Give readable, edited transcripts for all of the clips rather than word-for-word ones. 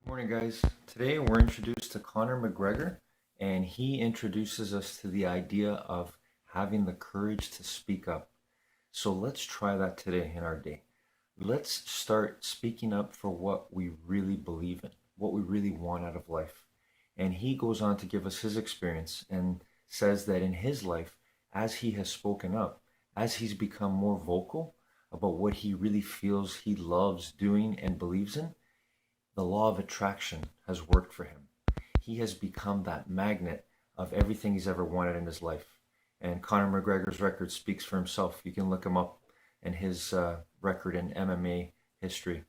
Morning, guys. Today we're introduced to Conor McGregor, and he introduces us to the idea of having the courage to speak up. So let's try that today in our day. Let's start speaking up for what we really believe in, what we really want out of life. And he goes on to give us his experience and says that in his life, as he has spoken up, as he's become more vocal about what he really feels he loves doing and believes in, the law of attraction has worked for him. He has become that magnet of everything he's ever wanted in his life. And Conor McGregor's record speaks for himself. You can look him up and his record in MMA history.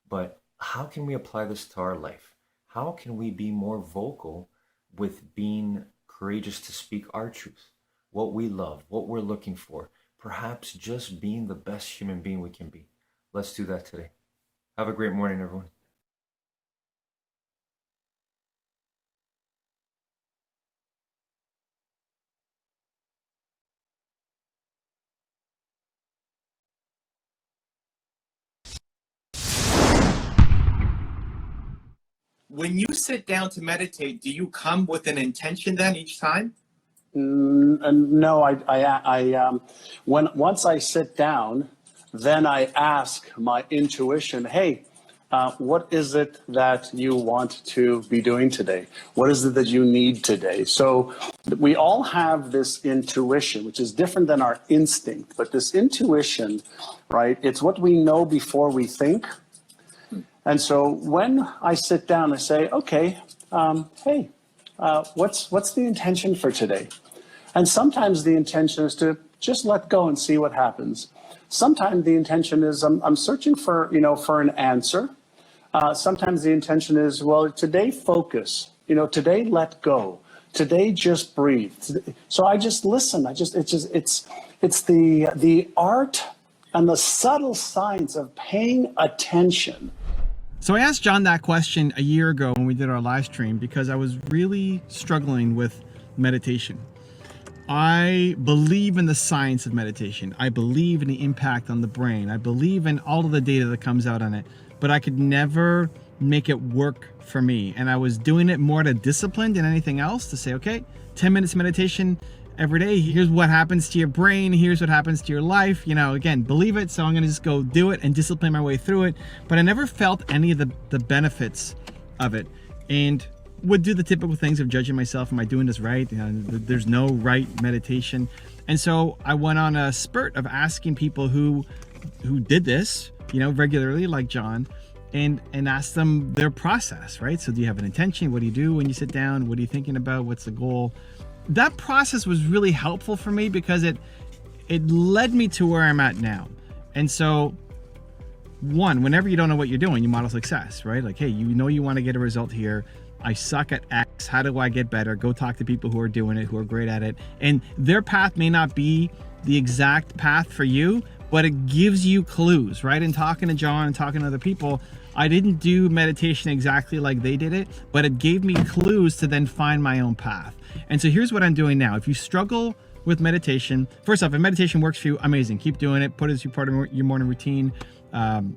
But how can we apply this to our life? How can we be more vocal with being courageous to speak our truth, what we love, what we're looking for, perhaps just being the best human being we can be? Let's do that today. Have a great morning, everyone. When you sit down to meditate, do you come with an intention then each time? No, once I sit down, then I ask my intuition, hey, what is it that you want to be doing today? What is it that you need today? So we all have this intuition, which is different than our instinct, but this intuition, right? It's what we know before we think. And so when I sit down, I say, okay, hey, what's the intention for today? And sometimes the intention is to just let go and see what happens. Sometimes the intention is I'm searching for an answer. Sometimes the intention is, well, today focus. Today let go. Today just breathe. So I just listen. It's the art and the subtle science of paying attention. So I asked John that question a year ago when we did our live stream because I was really struggling with meditation. I believe in the science of meditation. I believe in the impact on the brain. I believe in all of the data that comes out on it, but I could never make it work for me. And I was doing it more to discipline than anything else, to say, okay, 10 minutes meditation every day. Here's what happens to your brain. Here's what happens to your life. Again, believe it. So I'm going to just go do it and discipline my way through it. But I never felt any of the benefits of it, and would do the typical things of judging myself. Am I doing this right? There's no right meditation. And so I went on a spurt of asking people who did this, regularly, like John, and ask them their process, right? So do you have an intention? What do you do when you sit down? What are you thinking about? What's the goal? That process was really helpful for me because it led me to where I'm at now. And so, whenever you don't know what you're doing, you model success, right? Like, hey, you want to get a result here. I suck at X. How do I get better? Go talk to people who are doing it, who are great at it. And their path may not be the exact path for you, but it gives you clues, right? And talking to John and talking to other people, I didn't do meditation exactly like they did it, but it gave me clues to then find my own path. And so here's what I'm doing now. If you struggle with meditation, first off, if meditation works for you, amazing. Keep doing it. Put it as your part of your morning routine,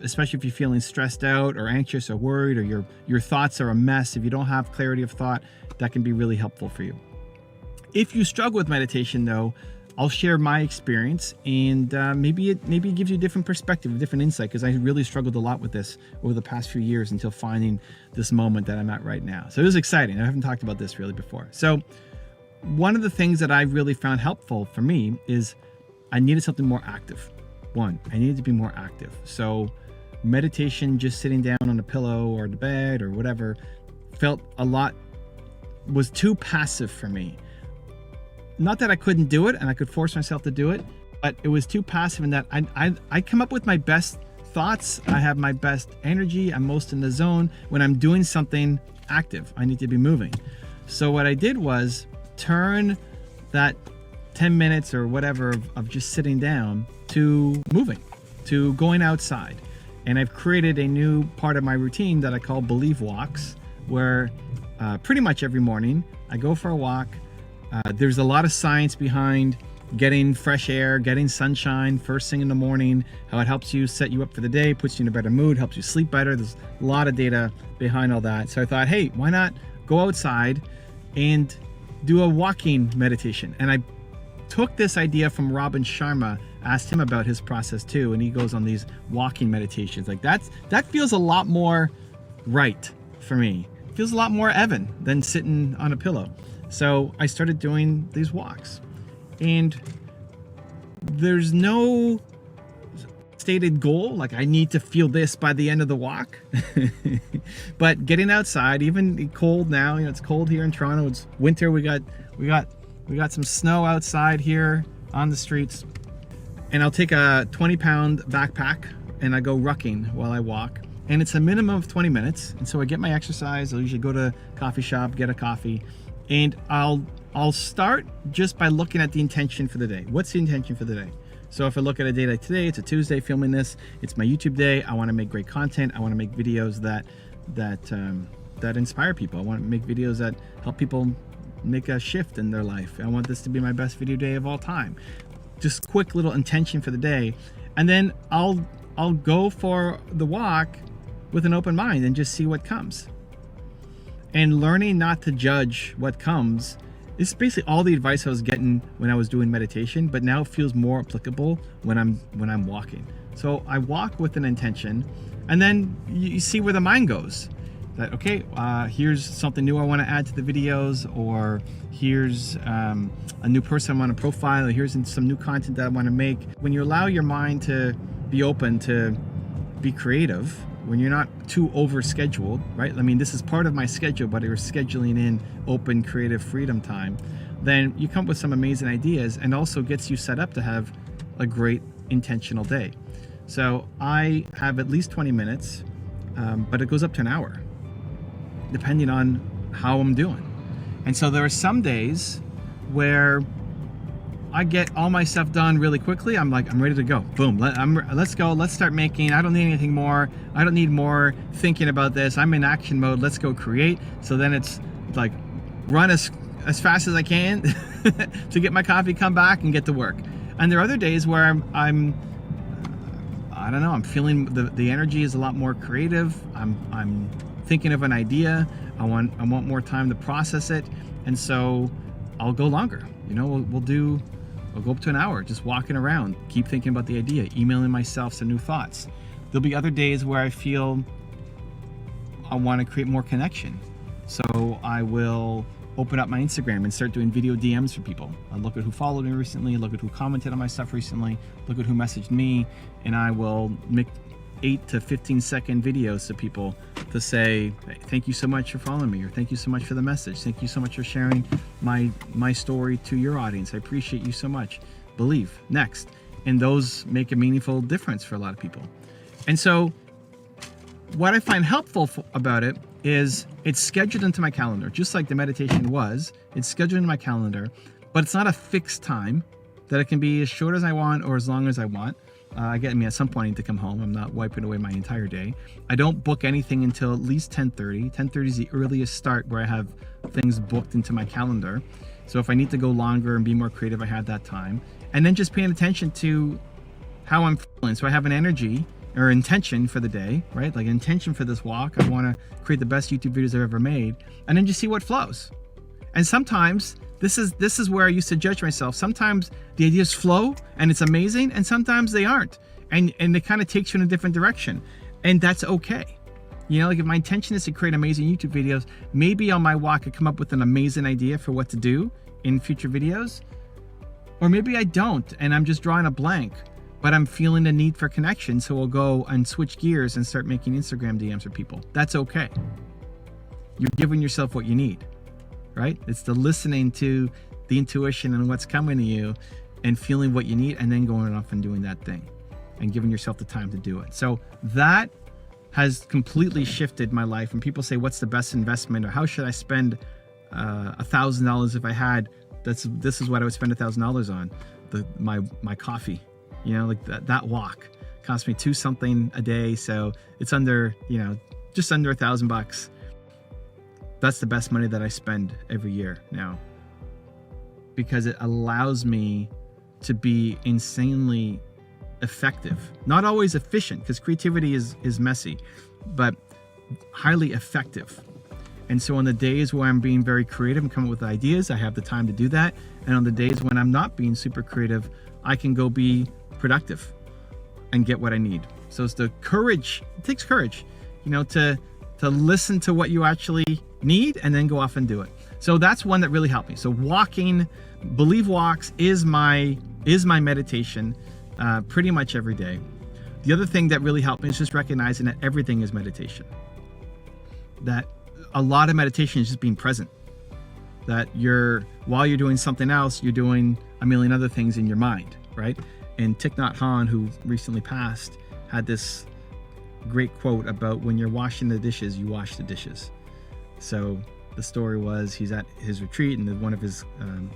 especially if you're feeling stressed out or anxious or worried, or your thoughts are a mess. If you don't have clarity of thought, that can be really helpful for you. If you struggle with meditation, though, I'll share my experience, and maybe it gives you a different perspective, a different insight, because I really struggled a lot with this over the past few years until finding this moment that I'm at right now. So it was exciting. I haven't talked about this really before. So one of the things that I really found helpful for me is I needed something more active. I needed to be more active. So meditation, just sitting down on a pillow or the bed or whatever, was too passive for me. Not that I couldn't do it and I could force myself to do it, but it was too passive in that I come up with my best thoughts. I have my best energy. I'm most in the zone when I'm doing something active. I need to be moving. So what I did was turn that 10 minutes or whatever of just sitting down to moving, to going outside. And I've created a new part of my routine that I call Believe Walks, where pretty much every morning I go for a walk. There's a lot of science behind getting fresh air, getting sunshine first thing in the morning, how it helps you set you up for the day, puts you in a better mood, helps you sleep better. There's a lot of data behind all that. So I thought, hey, why not go outside and do a walking meditation? And I took this idea from Robin Sharma, asked him about his process too, and he goes on these walking meditations. Like that feels a lot more right for me. It feels a lot more Evan than sitting on a pillow. So I started doing these walks, and there's no stated goal, like I need to feel this by the end of the walk. But getting outside, even cold now, you know, it's cold here in Toronto, it's winter, we got some snow outside here on the streets, and I'll take a 20-pound backpack and I go rucking while I walk, and it's a minimum of 20 minutes. And so I get my exercise. I'll usually go to a coffee shop, get a coffee, and I'll start just by looking at the intention for the day. What's the intention for the day? So if I look at a day like today, it's a Tuesday filming this, it's my YouTube day. I want to make great content. I want to make videos that inspire people. I want to make videos that help people make a shift in their life. I want this to be my best video day of all time. Just quick little intention for the day. And then I'll go for the walk with an open mind and just see what comes. And learning not to judge what comes is basically all the advice I was getting when I was doing meditation, but now it feels more applicable when I'm walking. So I walk with an intention, and then you see where the mind goes. That, okay, here's something new I want to add to the videos, or here's a new person I want to profile, or here's some new content that I want to make. When you allow your mind to be open to be creative, when you're not too over scheduled, right? I mean, this is part of my schedule, but you're scheduling in open creative freedom time, then you come up with some amazing ideas, and also gets you set up to have a great intentional day. So I have at least 20 minutes, but it goes up to an hour, depending on how I'm doing. And so there are some days where I get all my stuff done really quickly. I'm like, I'm ready to go. Boom, let's go. Let's start making. I don't need anything more. I don't need more thinking about this. I'm in action mode. Let's go create. So then it's like run as fast as I can to get my coffee, come back and get to work. And there are other days where I'm I don't know, I'm feeling the energy is a lot more creative. I'm thinking of an idea. I want more time to process it. And so I'll go longer. You know, I'll go up to an hour just walking around, keep thinking about the idea, emailing myself some new thoughts. There'll be other days where I feel I want to create more connection. So I will open up my Instagram and start doing video DMs for people. I'll look at who followed me recently, look at who commented on my stuff recently, look at who messaged me, and I will make 8 to 15 second videos to people to say, hey, thank you so much for following me, or thank you so much for the message, thank you so much for sharing my story to your audience, I appreciate you so much. Believe next. And those make a meaningful difference for a lot of people. And so what I find helpful about it is it's scheduled into my calendar, just like the meditation was. It's scheduled into my calendar, but it's not a fixed time, that it can be as short as I want or as long as I want. At some point I need to come home. I'm not wiping away my entire day. I don't book anything until at least 10:30. 10:30 is the earliest start where I have things booked into my calendar. So if I need to go longer and be more creative, I have that time. And then just paying attention to how I'm feeling. So I have an energy or intention for the day, right? Like an intention for this walk. I want to create the best YouTube videos I've ever made, and then just see what flows. And sometimes this is where I used to judge myself. Sometimes the ideas flow and it's amazing, and sometimes they aren't. And it kind of takes you in a different direction. And that's okay. You know, like if my intention is to create amazing YouTube videos, maybe on my walk I come up with an amazing idea for what to do in future videos. Or maybe I don't, and I'm just drawing a blank, but I'm feeling the need for connection, so I'll go and switch gears and start making Instagram DMs for people. That's okay. You're giving yourself what you need, right? It's the listening to the intuition and what's coming to you and feeling what you need, and then going off and doing that thing and giving yourself the time to do it. So that has completely shifted my life. When people say, what's the best investment, or how should I spend $1,000 if I had, this is what I would spend $1,000 on, my coffee. You know, like that walk cost me $2 something a day, so it's under, you know, just under $1,000. That's the best money that I spend every year now, because it allows me to be insanely effective. Not always efficient, because creativity is messy, but highly effective. And so on the days where I'm being very creative and coming up with ideas, I have the time to do that. And on the days when I'm not being super creative, I can go be productive and get what I need. So it's the courage, it takes courage, to listen to what you actually need and then go off and do it. So that's one that really helped me. So walking, Believe Walks is my meditation pretty much every day. The other thing that really helped me is just recognizing that everything is meditation. That a lot of meditation is just being present. That while you're doing something else, you're doing a million other things in your mind, right? And Thich Nhat Hanh, who recently passed, had this great quote about when you're washing the dishes, you wash the dishes. So the story was he's at his retreat and one of his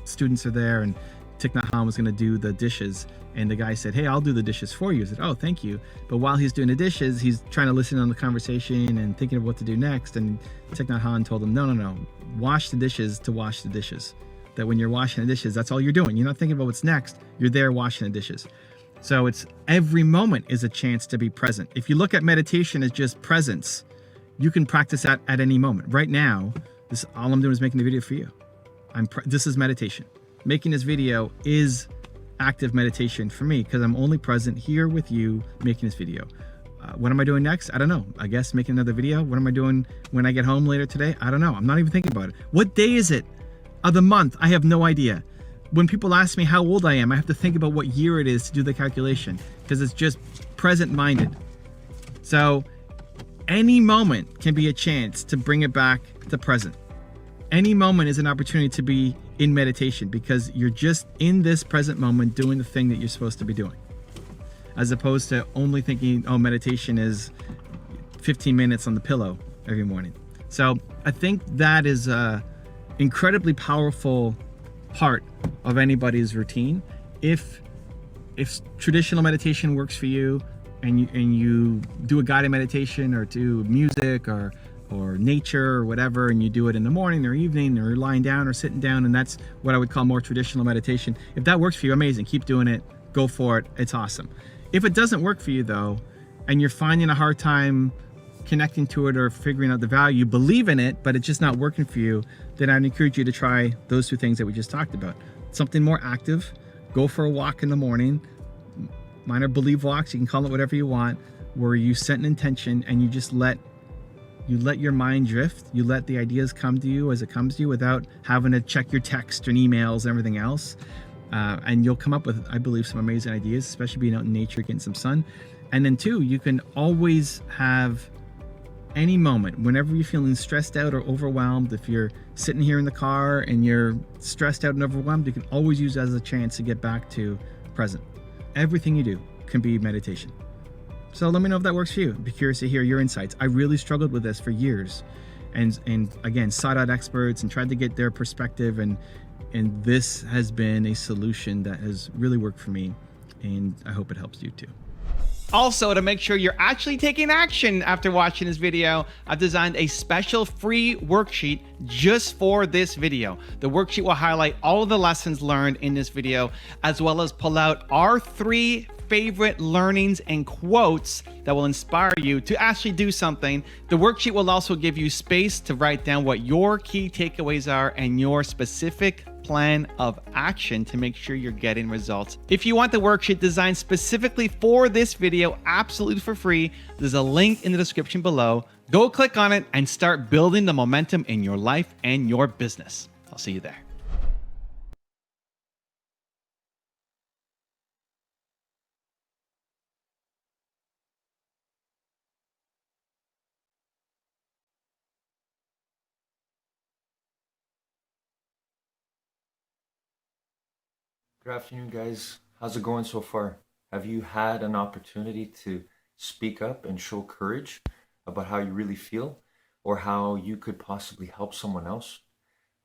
students are there, and Thich Nhat Hanh was going to do the dishes, and the guy said, "Hey, I'll do the dishes for you." He said, "Oh, thank you." But while he's doing the dishes, he's trying to listen on the conversation and thinking of what to do next. And Thich Nhat Hanh told him, no, wash the dishes to wash the dishes. That when you're washing the dishes, that's all you're doing. You're not thinking about what's next. You're there washing the dishes. So it's every moment is a chance to be present. If you look at meditation as just presence, you can practice that at any moment. Right now, all I'm doing is making the video for you. This is meditation. Making this video is active meditation for me because I'm only present here with you making this video. What am I doing next? I don't know. I guess making another video. What am I doing when I get home later today? I don't know. I'm not even thinking about it. What day is it of the month? I have no idea. When people ask me how old I am, I have to think about what year it is to do the calculation because it's just present-minded. So any moment can be a chance to bring it back to present. Any moment is an opportunity to be in meditation because you're just in this present moment doing the thing that you're supposed to be doing, as opposed to only thinking, oh, meditation is 15 minutes on the pillow every morning. So I think that is a incredibly powerful part of anybody's routine. If traditional meditation works for you and you do a guided meditation or do music or nature or whatever, and you do it in the morning or evening or lying down or sitting down, and that's what I would call more traditional meditation. If that works for you, amazing. Keep doing it. Go for it. It's awesome. If it doesn't work for you though, and you're finding a hard time connecting to it or figuring out the value, you believe in it, but it's just not working for you, then I'd encourage you to try those two things that we just talked about. Something more active. Go for a walk in the morning. Mine are Believe Walks. You can call it whatever you want, where you set an intention and you just let your mind drift. You let the ideas come to you as it comes to you without having to check your text and emails and everything else. And you'll come up with, I believe, some amazing ideas, especially being out in nature, getting some sun. And then two, you can always have any moment, whenever you're feeling stressed out or overwhelmed, if you're sitting here in the car and you're stressed out and overwhelmed, you can always use it as a chance to get back to present. Everything you do can be meditation. So let me know if that works for you. I'd be curious to hear your insights. I really struggled with this for years and again, sought out experts and tried to get their perspective, and this has been a solution that has really worked for me, and I hope it helps you too. Also, to make sure you're actually taking action after watching this video, I've designed a special free worksheet just for this video. The worksheet will highlight all of the lessons learned in this video, as well as pull out our 3 favorite learnings and quotes that will inspire you to actually do something. The worksheet will also give you space to write down what your key takeaways are and your specific plan of action to make sure you're getting results. If you want the worksheet designed specifically for this video, absolutely for free, there's a link in the description below. Go click on it and start building the momentum in your life and your business. I'll see you there. Good afternoon, guys. How's it going so far? Have you had an opportunity to speak up and show courage about how you really feel or how you could possibly help someone else?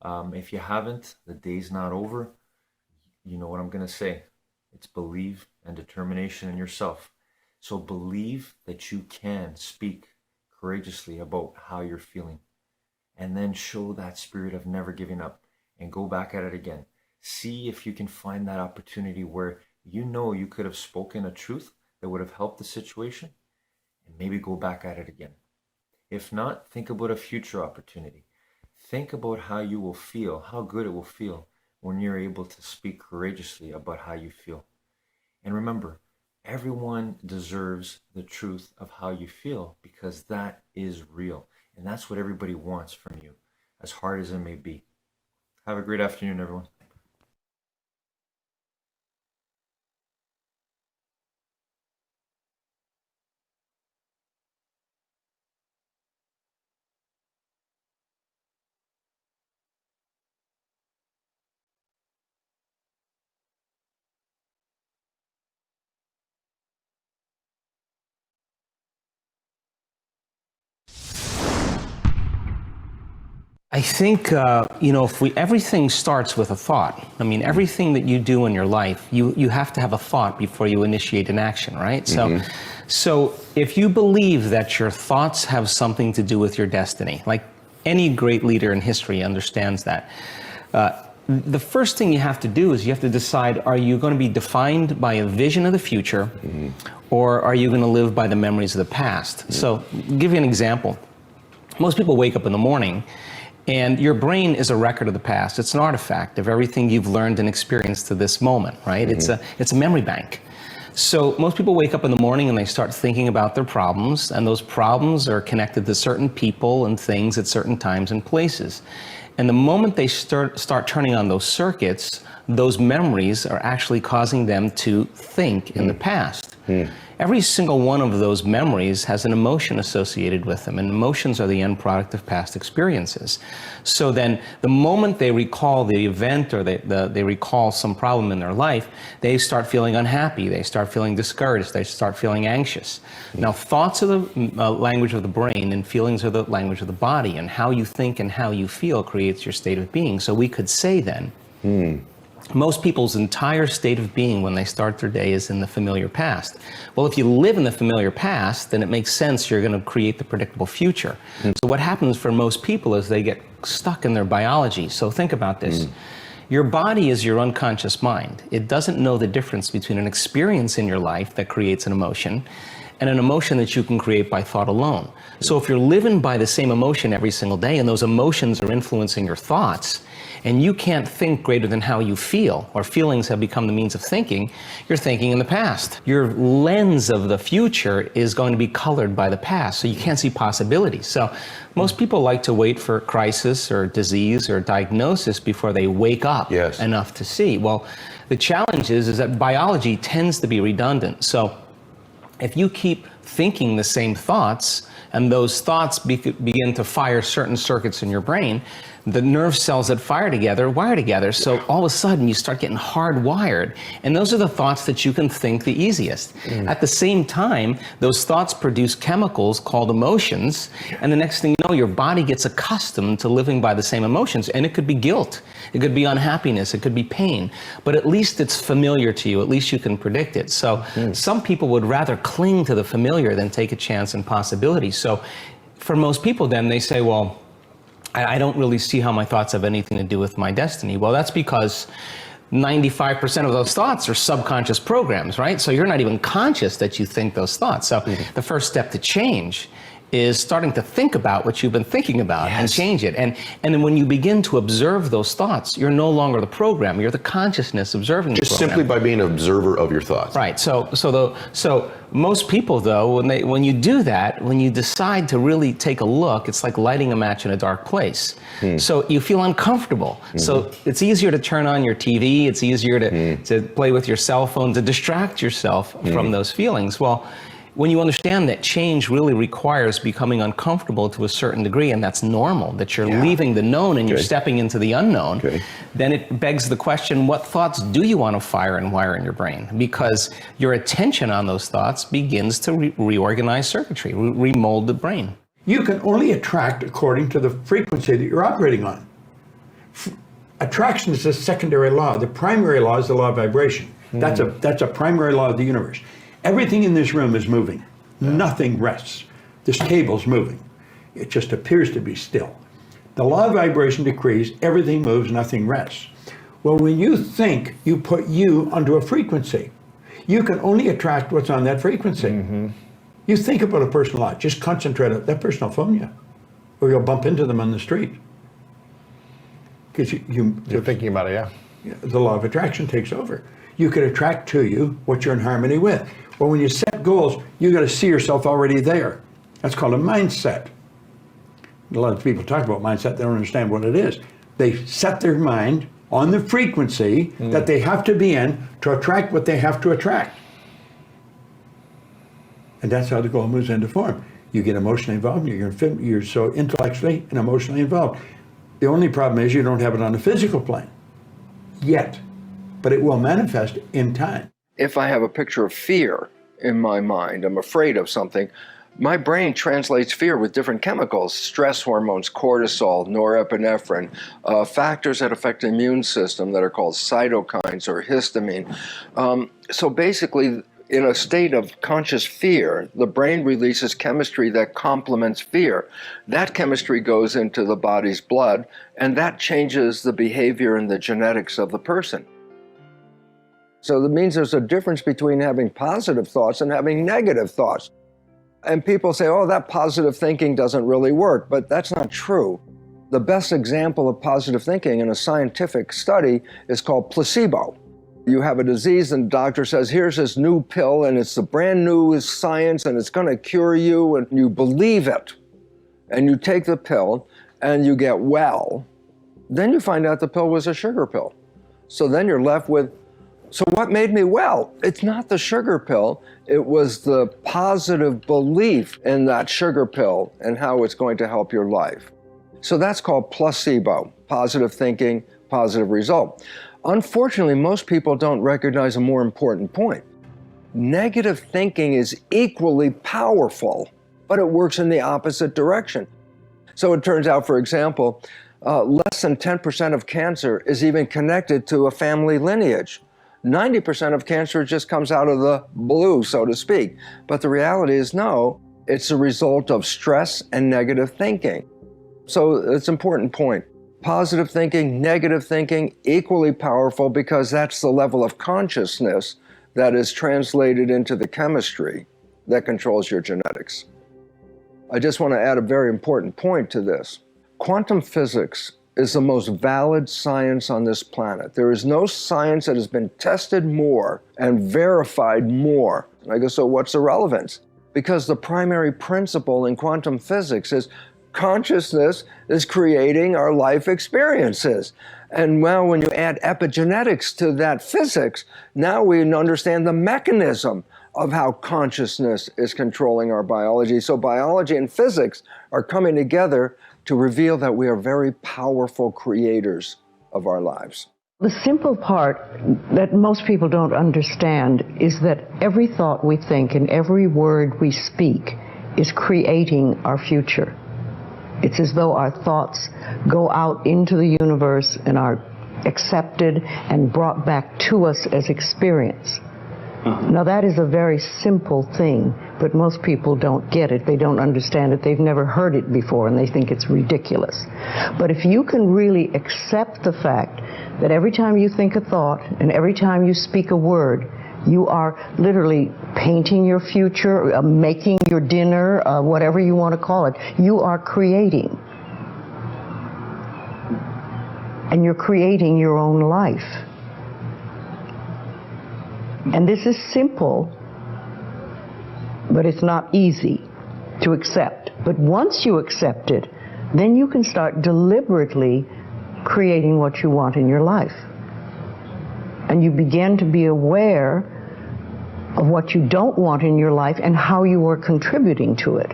If you haven't, the day's not over. You know what I'm going to say. It's believe and determination in yourself. So believe that you can speak courageously about how you're feeling, and then show that spirit of never giving up and go back at it again. See if you can find that opportunity where you know you could have spoken a truth that would have helped the situation, and maybe go back at it again. If not, think about a future opportunity. Think about how you will feel, how good it will feel when you're able to speak courageously about how you feel. And remember, everyone deserves the truth of how you feel, because that is real. And that's what everybody wants from you, as hard as it may be. Have a great afternoon, everyone. I think, if everything starts with a thought. I mean, everything that you do in your life, you have to have a thought before you initiate an action, right? So if you believe that your thoughts have something to do with your destiny, like any great leader in history understands that, the first thing you have to do is you have to decide, are you going to be defined by a vision of the future, or are you going to live by the memories of the past? So I'll give you an example. Most people wake up in the morning, and your brain is a record of the past. It's an artifact of everything you've learned and experienced to this moment, right? It's a memory bank. So most people wake up in the morning and they start thinking about their problems, and those problems are connected to certain people and things at certain times and places. And the moment they start turning on those circuits, those memories are actually causing them to think in the past. Every single one of those memories has an emotion associated with them, and emotions are the end product of past experiences. So then the moment they recall the event, or they recall some problem in their life, they start feeling unhappy, they start feeling discouraged, they start feeling anxious. Now, thoughts are the language of the brain, and feelings are the language of the body, and how you think and how you feel creates your state of being. So we could say then, most people's entire state of being when they start their day is in the familiar past. Well, if you live in the familiar past, then it makes sense you're going to create the predictable future. So what happens for most people is they get stuck in their biology. So think about this. Your body is your unconscious mind. It doesn't know the difference between an experience in your life that creates an emotion and an emotion that you can create by thought alone. So if you're living by the same emotion every single day, and those emotions are influencing your thoughts, and you can't think greater than how you feel, or feelings have become the means of thinking, you're thinking in the past. Your lens of the future is going to be colored by the past, so you can't see possibilities. So most people like to wait for crisis or disease or diagnosis before they wake up enough to see. Well, the challenge is that biology tends to be redundant. So if you keep thinking the same thoughts, and those thoughts begin to fire certain circuits in your brain, the nerve cells that fire together wire together. So all of a sudden you start getting hardwired. And those are the thoughts that you can think the easiest. At the same time, those thoughts produce chemicals called emotions. And the next thing you know, your body gets accustomed to living by the same emotions. And it could be guilt. It could be unhappiness. It could be pain. But at least it's familiar to you. At least you can predict it. So some people would rather cling to the familiar than take a chance in possibilities. So for most people then, they say, well, I don't really see how my thoughts have anything to do with my destiny. Well, that's because 95% of those thoughts are subconscious programs, right? So you're not even conscious that you think those thoughts. So the first step to change is starting to think about what you've been thinking about and change it. And then when you begin to observe those thoughts, you're no longer the program, you're the consciousness observing the program. Just simply by being an observer of your thoughts. Right. So most people though, when you do that, when you decide to really take a look, it's like lighting a match in a dark place. So you feel uncomfortable. So it's easier to turn on your TV, it's easier to play with your cell phone, to distract yourself from those feelings. Well, when you understand that change really requires becoming uncomfortable to a certain degree, and that's normal, that you're leaving the known and you're stepping into the unknown, then it begs the question, what thoughts do you want to fire and wire in your brain? Because your attention on those thoughts begins to reorganize circuitry, remold the brain. You can only attract according to the frequency that you're operating on. Attraction is a secondary law. The primary law is the law of vibration. That's a primary law of the universe. Everything in this room is moving. Nothing rests. This table's moving. It just appears to be still. The law of vibration decrees everything moves, nothing rests. Well, when you think, you put you onto a frequency. You can only attract what's on that frequency. You think about a person a lot, just concentrate on that person will phone you, or you'll bump into them on the street. Because you're thinking about it, yeah. The law of attraction takes over. You can attract to you what you're in harmony with. Well, when you set goals, you got to see yourself already there. That's called a mindset. A lot of people talk about mindset, they don't understand what it is. They set their mind on the frequency that they have to be in to attract what they have to attract. And that's how the goal moves into form. You get emotionally involved, you're so intellectually and emotionally involved. The only problem is you don't have it on the physical plane yet, but it will manifest in time. If I have a picture of fear in my mind, I'm afraid of something, my brain translates fear with different chemicals, stress hormones, cortisol, norepinephrine, factors that affect the immune system that are called cytokines or histamine. So basically, in a state of conscious fear, the brain releases chemistry that complements fear. That chemistry goes into the body's blood, and that changes the behavior and the genetics of the person. So that means there's a difference between having positive thoughts and having negative thoughts. And people say, oh, that positive thinking doesn't really work, but that's not true. The best example of positive thinking in a scientific study is called placebo. You have a disease and the doctor says, here's this new pill and it's the brand new science and it's going to cure you, and you believe it. And you take the pill and you get well. Then you find out the pill was a sugar pill. So then you're left with, so what made me well? It's not the sugar pill. It was the positive belief in that sugar pill and how it's going to help your life. So that's called placebo, positive thinking, positive result. Unfortunately, most people don't recognize a more important point. Negative thinking is equally powerful, but it works in the opposite direction. So it turns out, for example, less than 10% of cancer is even connected to a family lineage. 90% of cancer just comes out of the blue, so to speak. But the reality is no, it's a result of stress and negative thinking. So it's an important point. Positive thinking, negative thinking, equally powerful because that's the level of consciousness that is translated into the chemistry that controls your genetics. I just want to add a very important point to this. Quantum physics is the most valid science on this planet. There is no science that has been tested more and verified more. I go, so what's the relevance? Because the primary principle in quantum physics is consciousness is creating our life experiences. And well, when you add epigenetics to that physics, now we understand the mechanism of how consciousness is controlling our biology. So biology and physics are coming together to reveal that we are very powerful creators of our lives. The simple part that most people don't understand is that every thought we think and every word we speak is creating our future. It's as though our thoughts go out into the universe and are accepted and brought back to us as experience. Now that is a very simple thing, but most people don't get it. They don't understand it. They've never heard it before and they think it's ridiculous. But if you can really accept the fact that every time you think a thought and every time you speak a word, you are literally painting your future, making your dinner, whatever you want to call it. You are creating. And you're creating your own life. And this is simple, but it's not easy to accept. But once you accept it, then you can start deliberately creating what you want in your life. And you begin to be aware of what you don't want in your life and how you are contributing to it.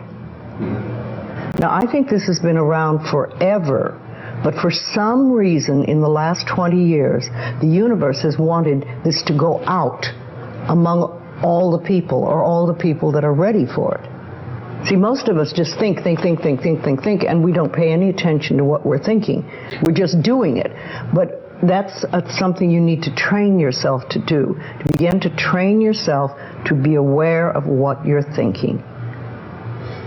Now, I think this has been around forever, but for some reason in the last 20 years, the universe has wanted this to go out among all the people, or all the people that are ready for it. See, most of us just think, and we don't pay any attention to what we're thinking. We're just doing it. But that's something you need to train yourself to do, to begin to train yourself to be aware of what you're thinking.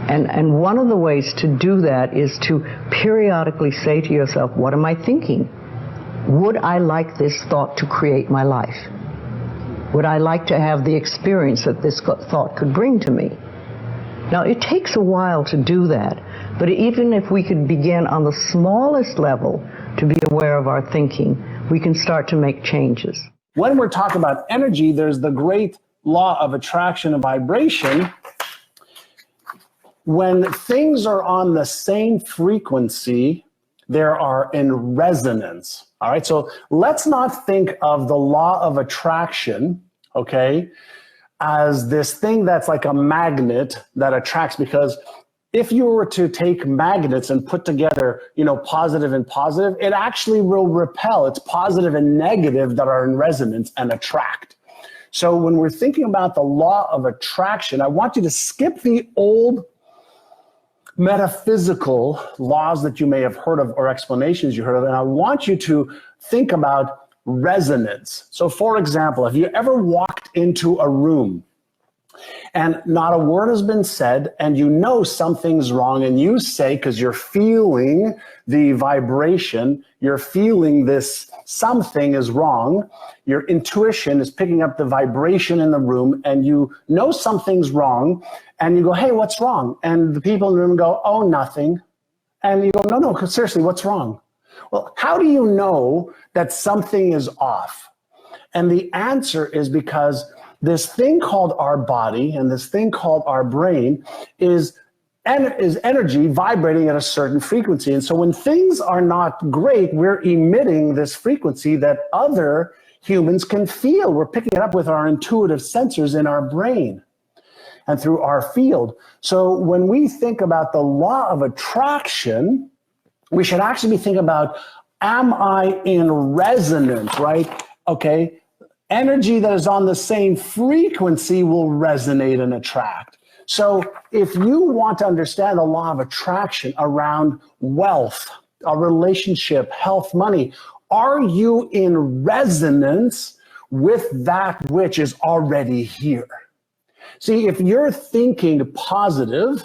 And one of the ways to do that is to periodically say to yourself, what am I thinking? would I like this thought to create my life? Would I like to have the experience that this thought could bring to me? Now, it takes a while to do that, but even if we could begin on the smallest level to be aware of our thinking, we can start to make changes. When we're talking about energy, there's the great law of attraction and vibration. When things are on the same frequency, they are in resonance. All right, so let's not think of the law of attraction, okay, as this thing that's like a magnet that attracts, because if you were to take magnets and put together, positive and positive, it actually will repel. It's positive and negative that are in resonance and attract. So when we're thinking about the law of attraction, I want you to skip the old metaphysical laws that you may have heard of or explanations you heard of, and I want you to think about resonance. So for example, have you ever walked into a room and not a word has been said and you know something's wrong, and you say, because you're feeling the vibration, you're feeling this something is wrong, your intuition is picking up the vibration in the room, and you know something's wrong, and you go, hey, what's wrong? And the people in the room go, oh, nothing. And you go, no, seriously, what's wrong? Well, how do you know that something is off? And the answer is because this thing called our body and this thing called our brain is energy vibrating at a certain frequency. And so when things are not great, we're emitting this frequency that other humans can feel. We're picking it up with our intuitive sensors in our brain and through our field. So when we think about the law of attraction, we should actually be thinking about, am I in resonance, right? Okay, energy that is on the same frequency will resonate and attract. So if you want to understand the law of attraction around wealth, a relationship, health, money, are you in resonance with that which is already here? See, if you're thinking positive,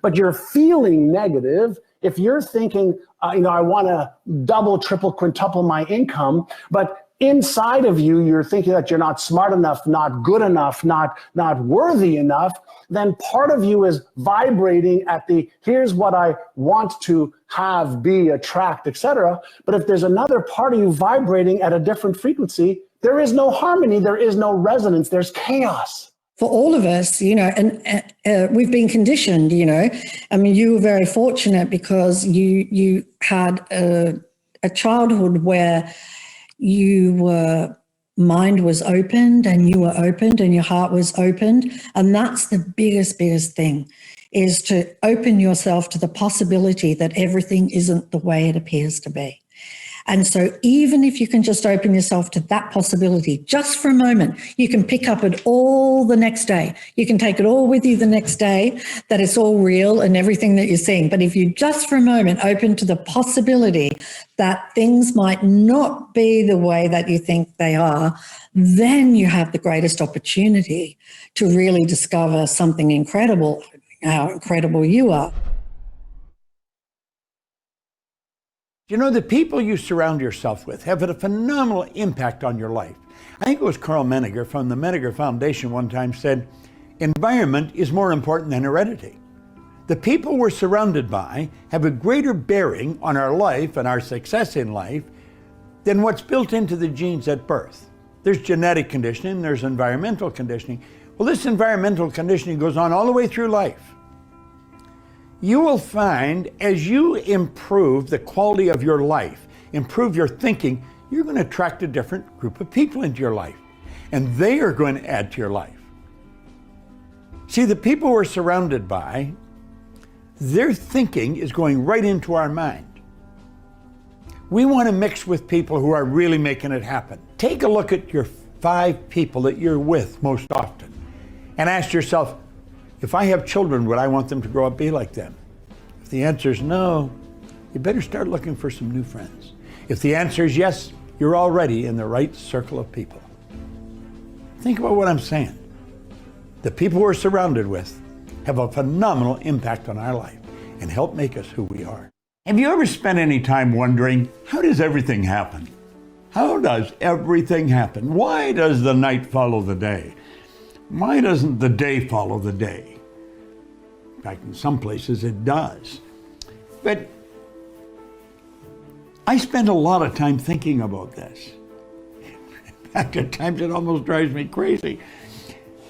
but you're feeling negative, if you're thinking, I want to double, triple, quintuple my income, but inside of you, you're thinking that you're not smart enough, not good enough, not worthy enough, then part of you is vibrating at the, here's what I want to have, be, attract, etc. But if there's another part of you vibrating at a different frequency, there is no harmony, there is no resonance, there's chaos. For all of us, and we've been conditioned, I mean, you were very fortunate because you had a childhood where your mind was opened and you were opened and your heart was opened. And that's the biggest thing, is to open yourself to the possibility that everything isn't the way it appears to be. And so even if you can just open yourself to that possibility just for a moment, you can pick up it all the next day. You can take it all with you the next day, that it's all real and everything that you're seeing. But if you just for a moment open to the possibility that things might not be the way that you think they are, then you have the greatest opportunity to really discover something incredible, how incredible you are. The people you surround yourself with have a phenomenal impact on your life. I think it was Carl Menninger from the Menninger Foundation one time said, environment is more important than heredity. The people we're surrounded by have a greater bearing on our life and our success in life than what's built into the genes at birth. There's genetic conditioning, there's environmental conditioning. Well, this environmental conditioning goes on all the way through life. You will find as you improve the quality of your life, improve your thinking, you're going to attract a different group of people into your life, and they are going to add to your life. See, the people we're surrounded by, their thinking is going right into our mind. We want to mix with people who are really making it happen. Take a look at your 5 people that you're with most often and ask yourself, if I have children, would I want them to grow up be like them? If the answer is no, you better start looking for some new friends. If the answer is yes, you're already in the right circle of people. Think about what I'm saying. The people we're surrounded with have a phenomenal impact on our life and help make us who we are. Have you ever spent any time wondering, how does everything happen? How does everything happen? Why does the night follow the day? Why doesn't the day follow the day? In fact, in some places it does. But I spend a lot of time thinking about this. In fact, at times it almost drives me crazy.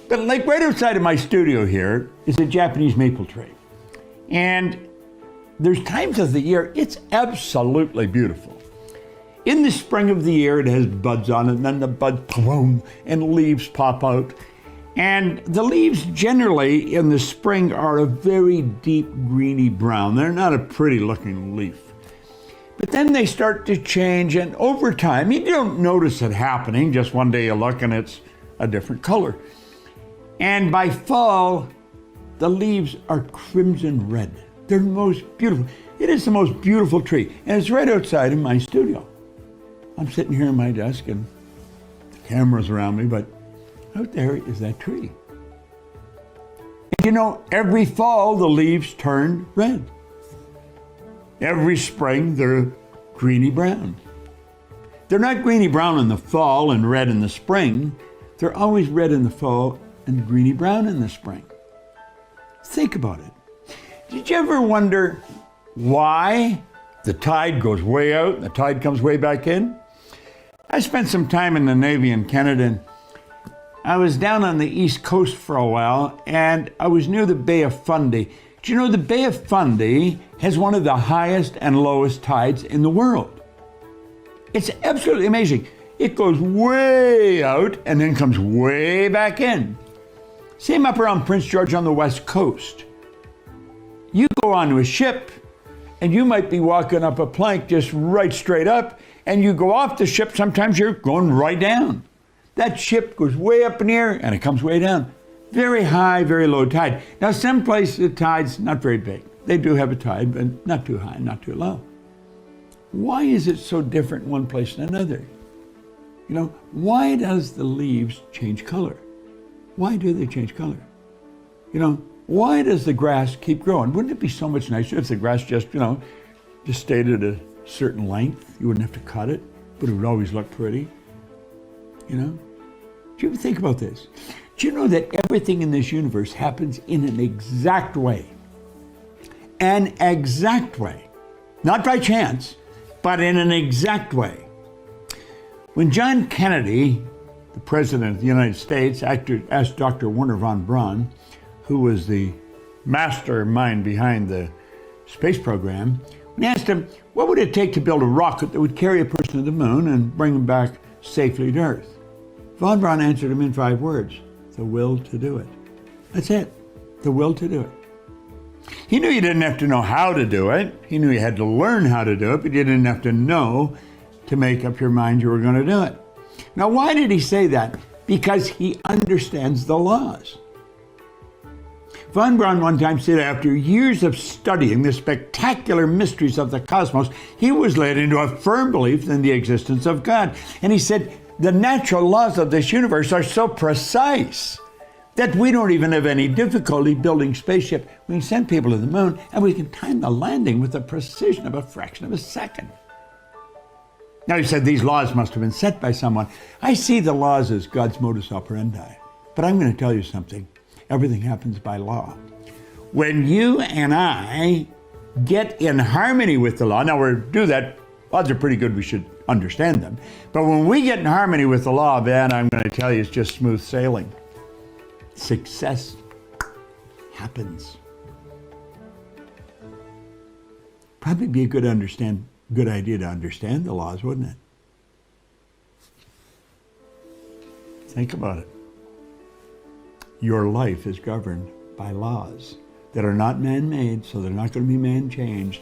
But like right outside of my studio here is a Japanese maple tree. And there's times of the year it's absolutely beautiful. In the spring of the year, it has buds on it, and then the buds boom, and leaves pop out. And the leaves generally in the spring are a very deep greeny brown. They're not a pretty looking leaf. But then they start to change, and over time, you don't notice it happening. Just one day you look and it's a different color. And by fall, the leaves are crimson red. They're the most beautiful. It is the most beautiful tree, and it's right outside in my studio. I'm sitting here at my desk and the camera's around me, but out there is that tree. And you know, every fall the leaves turn red. Every spring they're greeny brown. They're not greeny brown in the fall and red in the spring. They're always red in the fall and greeny brown in the spring. Think about it. Did you ever wonder why the tide goes way out and the tide comes way back in? I spent some time in the Navy in Canada, and I was down on the East Coast for a while, and I was near the Bay of Fundy. Do you know the Bay of Fundy has one of the highest and lowest tides in the world? It's absolutely amazing. It goes way out and then comes way back in. Same up around Prince George on the West Coast. You go onto a ship, and you might be walking up a plank just right straight up, and you go off the ship, sometimes you're going right down. That ship goes way up in the air and it comes way down. Very high, very low tide. Now, some places the tide's not very big. They do have a tide, but not too high, not too low. Why is it so different in one place than another? You know, why does the leaves change color? Why do they change color? You know, why does the grass keep growing? Wouldn't it be so much nicer if the grass just stayed at a certain length? You wouldn't have to cut it, but it would always look pretty. You know? Do you ever think about this? Do you know that everything in this universe happens in an exact way? An exact way. Not by chance, but in an exact way. When John Kennedy, the President of the United States, asked Dr. Wernher von Braun, who was the mastermind behind the space program, when he asked him, what would it take to build a rocket that would carry a person to the moon and bring him back safely to Earth? Von Braun answered him in 5 words: the will to do it. That's it, the will to do it. He knew you didn't have to know how to do it. He knew you had to learn how to do it, but you didn't have to know to make up your mind you were going to do it. Now, why did he say that? Because he understands the laws. Von Braun one time said after years of studying the spectacular mysteries of the cosmos, he was led into a firm belief in the existence of God. And he said, the natural laws of this universe are so precise that we don't even have any difficulty building spaceship. We can send people to the moon, and we can time the landing with the precision of a fraction of a second. Now, he said these laws must have been set by someone. I see the laws as God's modus operandi. But I'm going to tell you something. Everything happens by law. When you and I get in harmony with the law, now we do that, odds are pretty good we should understand them. But when we get in harmony with the law, then I'm going to tell you it's just smooth sailing. Success happens. Probably be a good idea to understand the laws, wouldn't it? Think about it. Your life is governed by laws that are not man-made, so they're not going to be man-changed.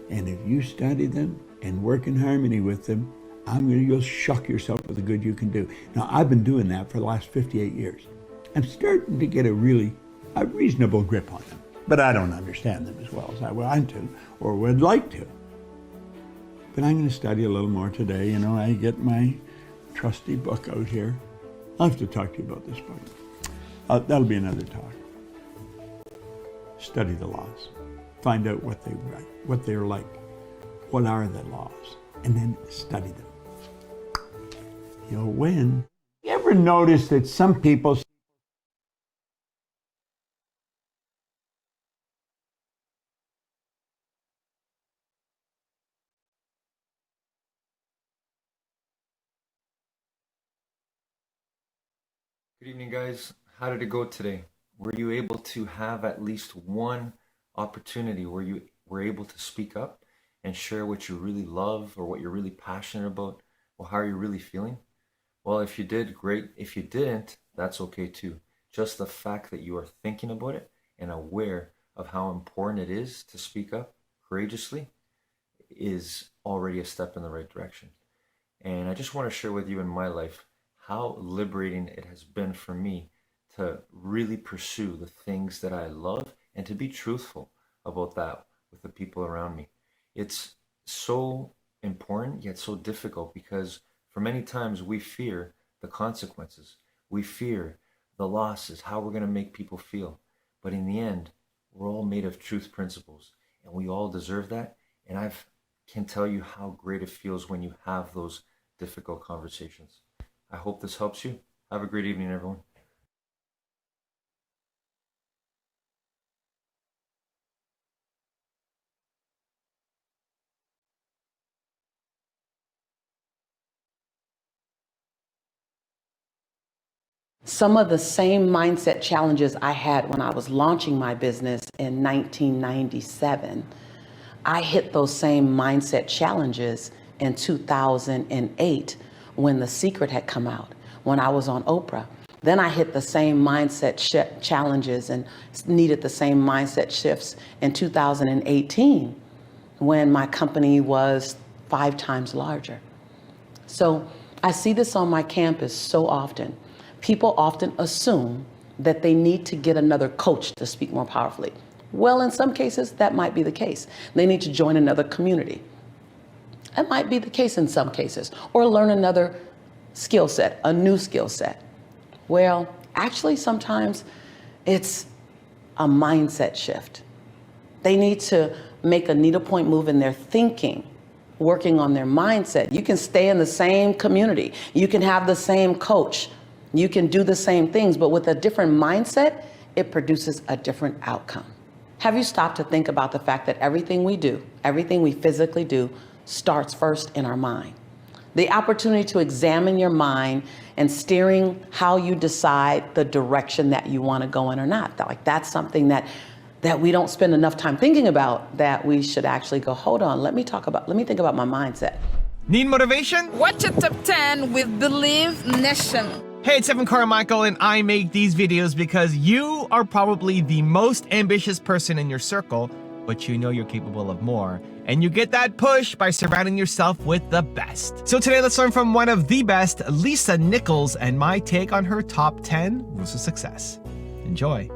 And if you study them and work in harmony with them, you'll shock yourself with the good you can do. Now, I've been doing that for the last 58 years. I'm starting to get a reasonable grip on them, but I don't understand them as well as I want to or would like to. But I'm going to study a little more today. You know, I get my trusty book out here. I'll have to talk to you about this book. That'll be another talk. Study the laws. Find out what they're like. What are the laws? And then study them. you'll win. You ever notice that some people Good evening, guys. How did it go today? Were you able to have at least one opportunity where you were able to speak up and share what you really love or what you're really passionate about or how you're really feeling? Well, if you did, great. If you didn't, that's okay too. Just the fact that you are thinking about it and aware of how important it is to speak up courageously is already a step in the right direction. And I just want to share with you in my life how liberating it has been for me to really pursue the things that I love and to be truthful about that with the people around me. It's so important yet so difficult because for many times we fear the consequences. We fear the losses, how we're going to make people feel. But in the end, we're all made of truth principles and we all deserve that. And I can tell you how great it feels when you have those difficult conversations. I hope this helps you. Have a great evening, everyone. Some of the same mindset challenges I had when I was launching my business in 1997, I hit those same mindset challenges in 2008 when The Secret had come out, when I was on Oprah. Then I hit the same mindset challenges and needed the same mindset shifts in 2018 when my company was 5 times larger. So I see this on my campus so often. People often assume that they need to get another coach to speak more powerfully. Well, in some cases, that might be the case. They need to join another community. That might be the case in some cases, or learn another skill set, a new skill set. Well, actually, sometimes it's a mindset shift. They need to make a needlepoint move in their thinking, working on their mindset. You can stay in the same community. You can have the same coach. You can do the same things, but with a different mindset, it produces a different outcome. Have you stopped to think about the fact that everything we do, everything we physically do, starts first in our mind? The opportunity to examine your mind and steering how you decide the direction that you want to go in or not. That's something that we don't spend enough time thinking about, that we should actually go, hold on, let me think about my mindset. Need motivation? Watch a Top 10 with Believe Nation. Hey, it's Evan Carmichael, and I make these videos because you are probably the most ambitious person in your circle, but you know you're capable of more. And you get that push by surrounding yourself with the best. So today, let's learn from one of the best, Lisa Nichols, and my take on her top 10 rules of success. Enjoy.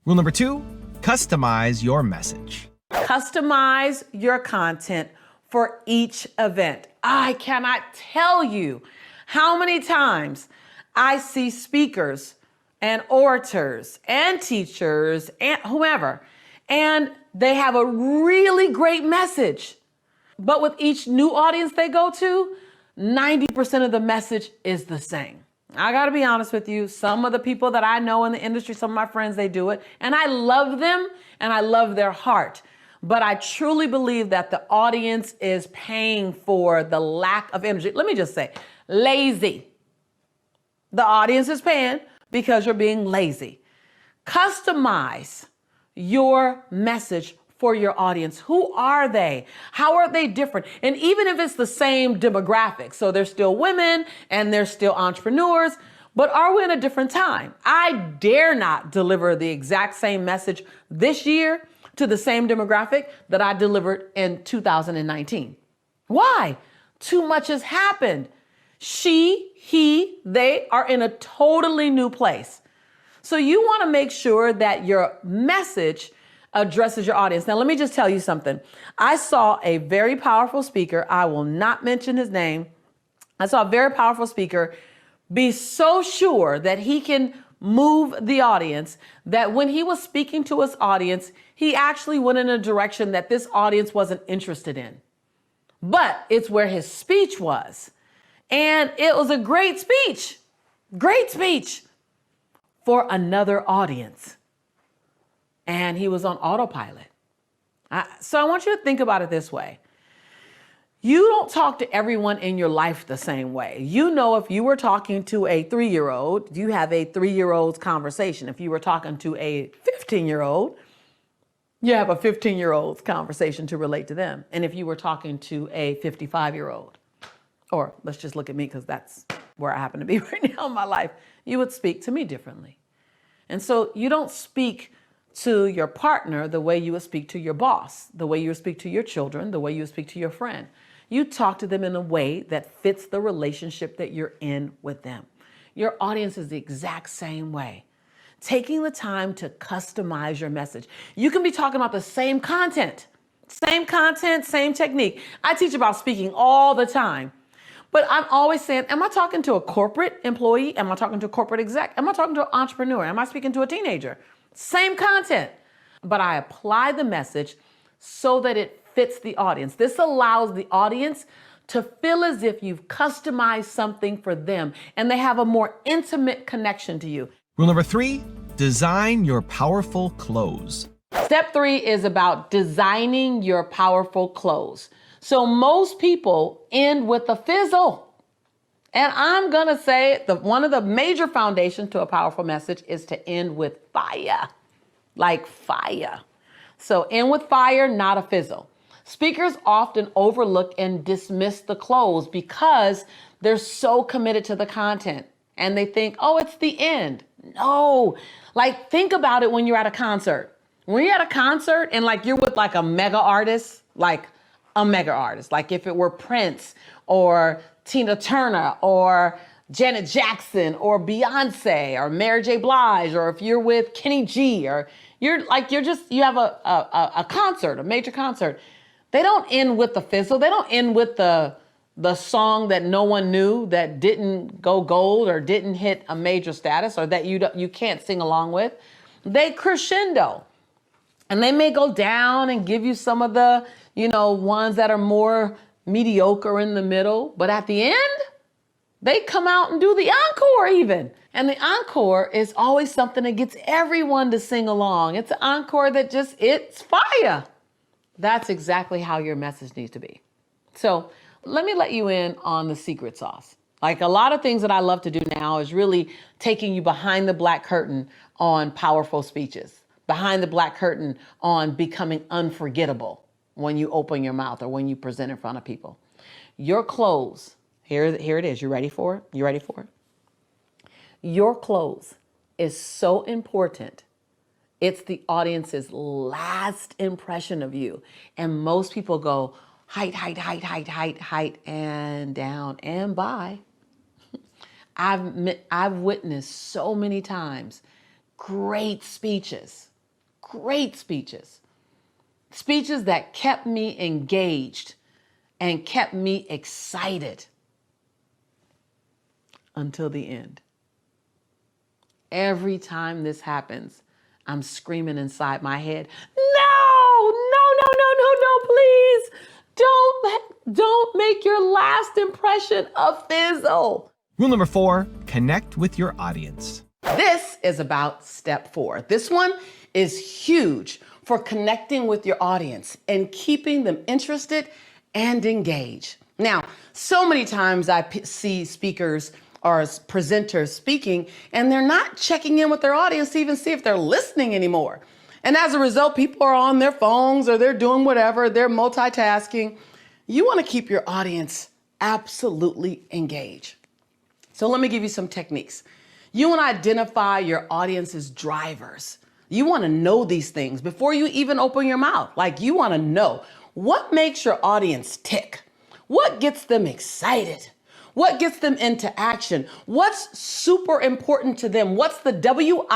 Rule number 2, customize your message. Customize your content for each event. I cannot tell you how many times I see speakers and orators and teachers and whomever, and they have a really great message. But with each new audience they go to, 90% of the message is the same. I gotta be honest with you, some of the people that I know in the industry, some of my friends, they do it, and I love them and I love their heart. But I truly believe that the audience is paying for the lack of energy. Let me just say, lazy. The audience is paying because you're being lazy. Customize your message for your audience. Who are they? How are they different? And even if it's the same demographic, so they're still women and they're still entrepreneurs, but are we in a different time? I dare not deliver the exact same message this year to the same demographic that I delivered in 2019. Why? Too much has happened. She, he, they are in a totally new place. So you want to make sure that your message addresses your audience. Now, let me just tell you something. I saw a very powerful speaker. I will not mention his name. I saw a very powerful speaker be so sure that he can move the audience that when he was speaking to his audience, he actually went in a direction that this audience wasn't interested in. but it's where his speech was. And it was a great speech for another audience. And he was on autopilot. So I want you to think about it this way. You don't talk to everyone in your life the same way. You know, if you were talking to a 3-year-old, you have a 3-year-old's conversation. If you were talking to a 15-year-old, you have a 15-year-old's conversation to relate to them. And if you were talking to a 55-year-old, or let's just look at me because that's where I happen to be right now in my life, you would speak to me differently. And so you don't speak to your partner the way you would speak to your boss, the way you would speak to your children, the way you would speak to your friend. You talk to them in a way that fits the relationship that you're in with them. Your audience is the exact same way. Taking the time to customize your message. You can be talking about the same content, same technique. I teach about speaking all the time, but I'm always saying, am I talking to a corporate employee? Am I talking to a corporate exec? Am I talking to an entrepreneur? Am I speaking to a teenager? Same content, but I apply the message so that it fits the audience. This allows the audience to feel as if you've customized something for them and they have a more intimate connection to you. Rule number 3, design your powerful close. Step 3 is about designing your powerful close. So most people end with a fizzle. And I'm going to say one of the major foundations to a powerful message is to end with fire, like fire. So end with fire, not a fizzle. Speakers often overlook and dismiss the close because they're so committed to the content and they think, oh, it's the end. No, like think about it when you're at a concert. When you're at a concert and like you're with like a mega artist, like if it were Prince or Tina Turner or Janet Jackson or Beyonce or Mary J. Blige, or if you're with Kenny G, or you have a concert, a major concert. They don't end with the fizzle. They don't end with the song that no one knew, that didn't go gold or didn't hit a major status, or that you can't sing along with. They crescendo. And they may go down and give you some of the, ones that are more mediocre in the middle. But at the end, they come out and do the encore even. And the encore is always something that gets everyone to sing along. It's an encore that it's fire. That's exactly how your message needs to be. So let me let you in on the secret sauce. Like a lot of things that I love to do now is really taking you behind the black curtain on powerful speeches, behind the black curtain on becoming unforgettable when you open your mouth or when you present in front of people. Your close, here it is. You ready for it? You ready for it? Your close is so important. It's the audience's last impression of you. And most people go height, and down and by. I've witnessed so many times great speeches that kept me engaged and kept me excited until the end. Every time this happens, I'm screaming inside my head, no, please. Don't make your last impression a fizzle. Rule number 4, connect with your audience. This is about step 4. This one is huge for connecting with your audience and keeping them interested and engaged. Now, so many times I see speakers or presenters speaking, and they're not checking in with their audience to even see if they're listening anymore. And as a result, people are on their phones or they're doing whatever, they're multitasking. You want to keep your audience absolutely engaged. So let me give you some techniques. You want to identify your audience's drivers. You want to know these things before you even open your mouth. Like you want to know what makes your audience tick, what gets them excited, what gets them into action, what's super important to them, what's the WIIFM,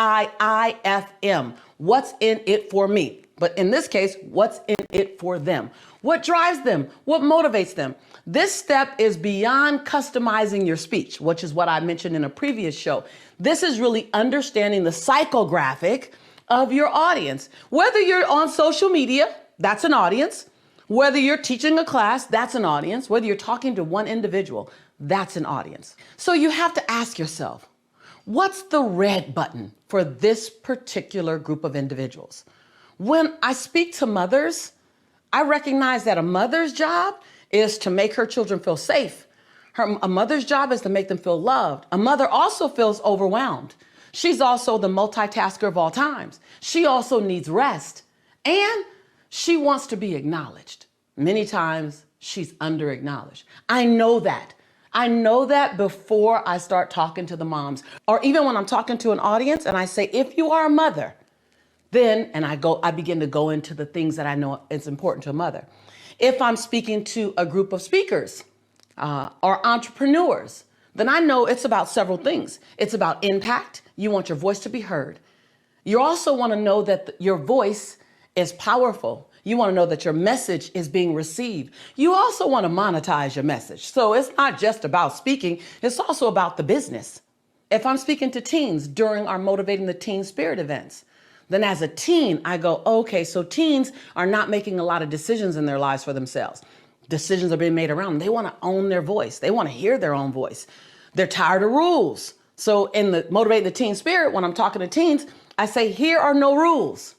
what's in it for me. But in this case, what's in it for them? What drives them? What motivates them? This step is beyond customizing your speech, which is what I mentioned in a previous show. This is really understanding the psychographic of your audience. Whether you're on social media, that's an audience. Whether you're teaching a class, that's an audience. Whether you're talking to one individual, that's an audience. So you have to ask yourself, what's the red button for this particular group of individuals? When I speak to mothers, I recognize that a mother's job is to make her children feel safe. A mother's job is to make them feel loved. A mother also feels overwhelmed. She's also the multitasker of all times. She also needs rest. And she wants to be acknowledged. Many times she's under-acknowledged. I know that. I know that before I start talking to the moms, or even when I'm talking to an audience and I say, if you are a mother, then, and I begin to go into the things that I know is important to a mother. If I'm speaking to a group of speakers or entrepreneurs, then I know it's about several things. It's about impact. You want your voice to be heard. You also want to know that your voice is powerful. You want to know that your message is being received. You also want to monetize your message. So it's not just about speaking, it's also about the business. If I'm speaking to teens during our Motivating the Teen Spirit events, then as a teen, I go, okay, so teens are not making a lot of decisions in their lives for themselves. Decisions are being made around them. They want to own their voice. They want to hear their own voice. They're tired of rules. So in the Motivating the Teen Spirit, when I'm talking to teens, I say, here are no rules.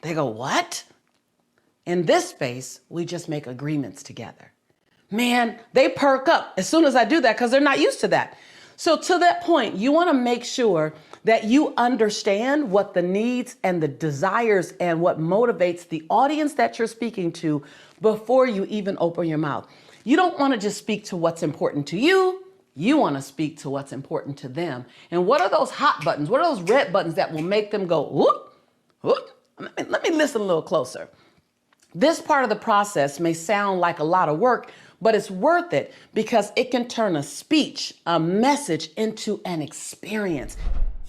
They go, what? In this space, we just make agreements together. Man, they perk up as soon as I do that because they're not used to that. So to that point, you want to make sure that you understand what the needs and the desires and what motivates the audience that you're speaking to before you even open your mouth. You don't want to just speak to what's important to you. You want to speak to what's important to them. And what are those hot buttons? What are those red buttons that will make them go, whoop, whoop? Let me listen a little closer. This part of the process may sound like a lot of work, but it's worth it because it can turn a speech, a message into an experience.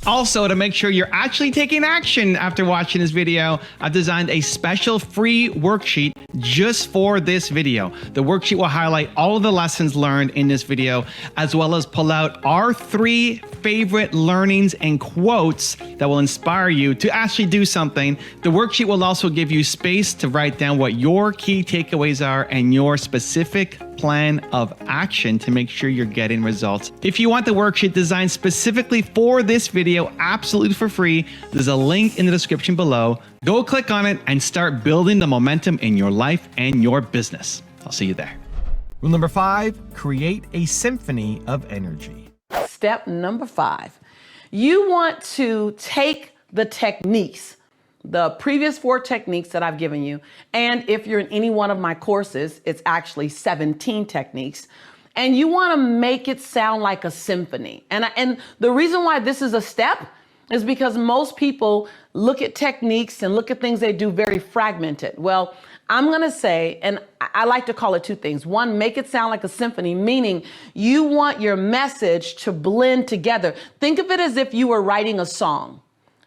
Also, to make sure you're actually taking action after watching this video, I've designed a special free worksheet just for this video. The worksheet will highlight all of the lessons learned in this video, as well as pull out our 3 favorite learnings and quotes that will inspire you to actually do something. The worksheet will also give you space to write down what your key takeaways are and your specific plan of action to make sure you're getting results. If you want the worksheet designed specifically for this video, absolutely for free, there's a link in the description below. Go click on it and start building the momentum in your life and your business. I'll see you there. Rule number 5, create a symphony of energy. Step number 5, you want to take the techniques, the previous 4 techniques that I've given you, and if you're in any one of my courses, it's actually 17 techniques, and you want to make it sound like a symphony. And the reason why this is a step is because most people look at techniques and look at things they do very fragmented. Well, I'm going to say, and I like to call it 2 things. 1, make it sound like a symphony, meaning you want your message to blend together. Think of it as if you were writing a song,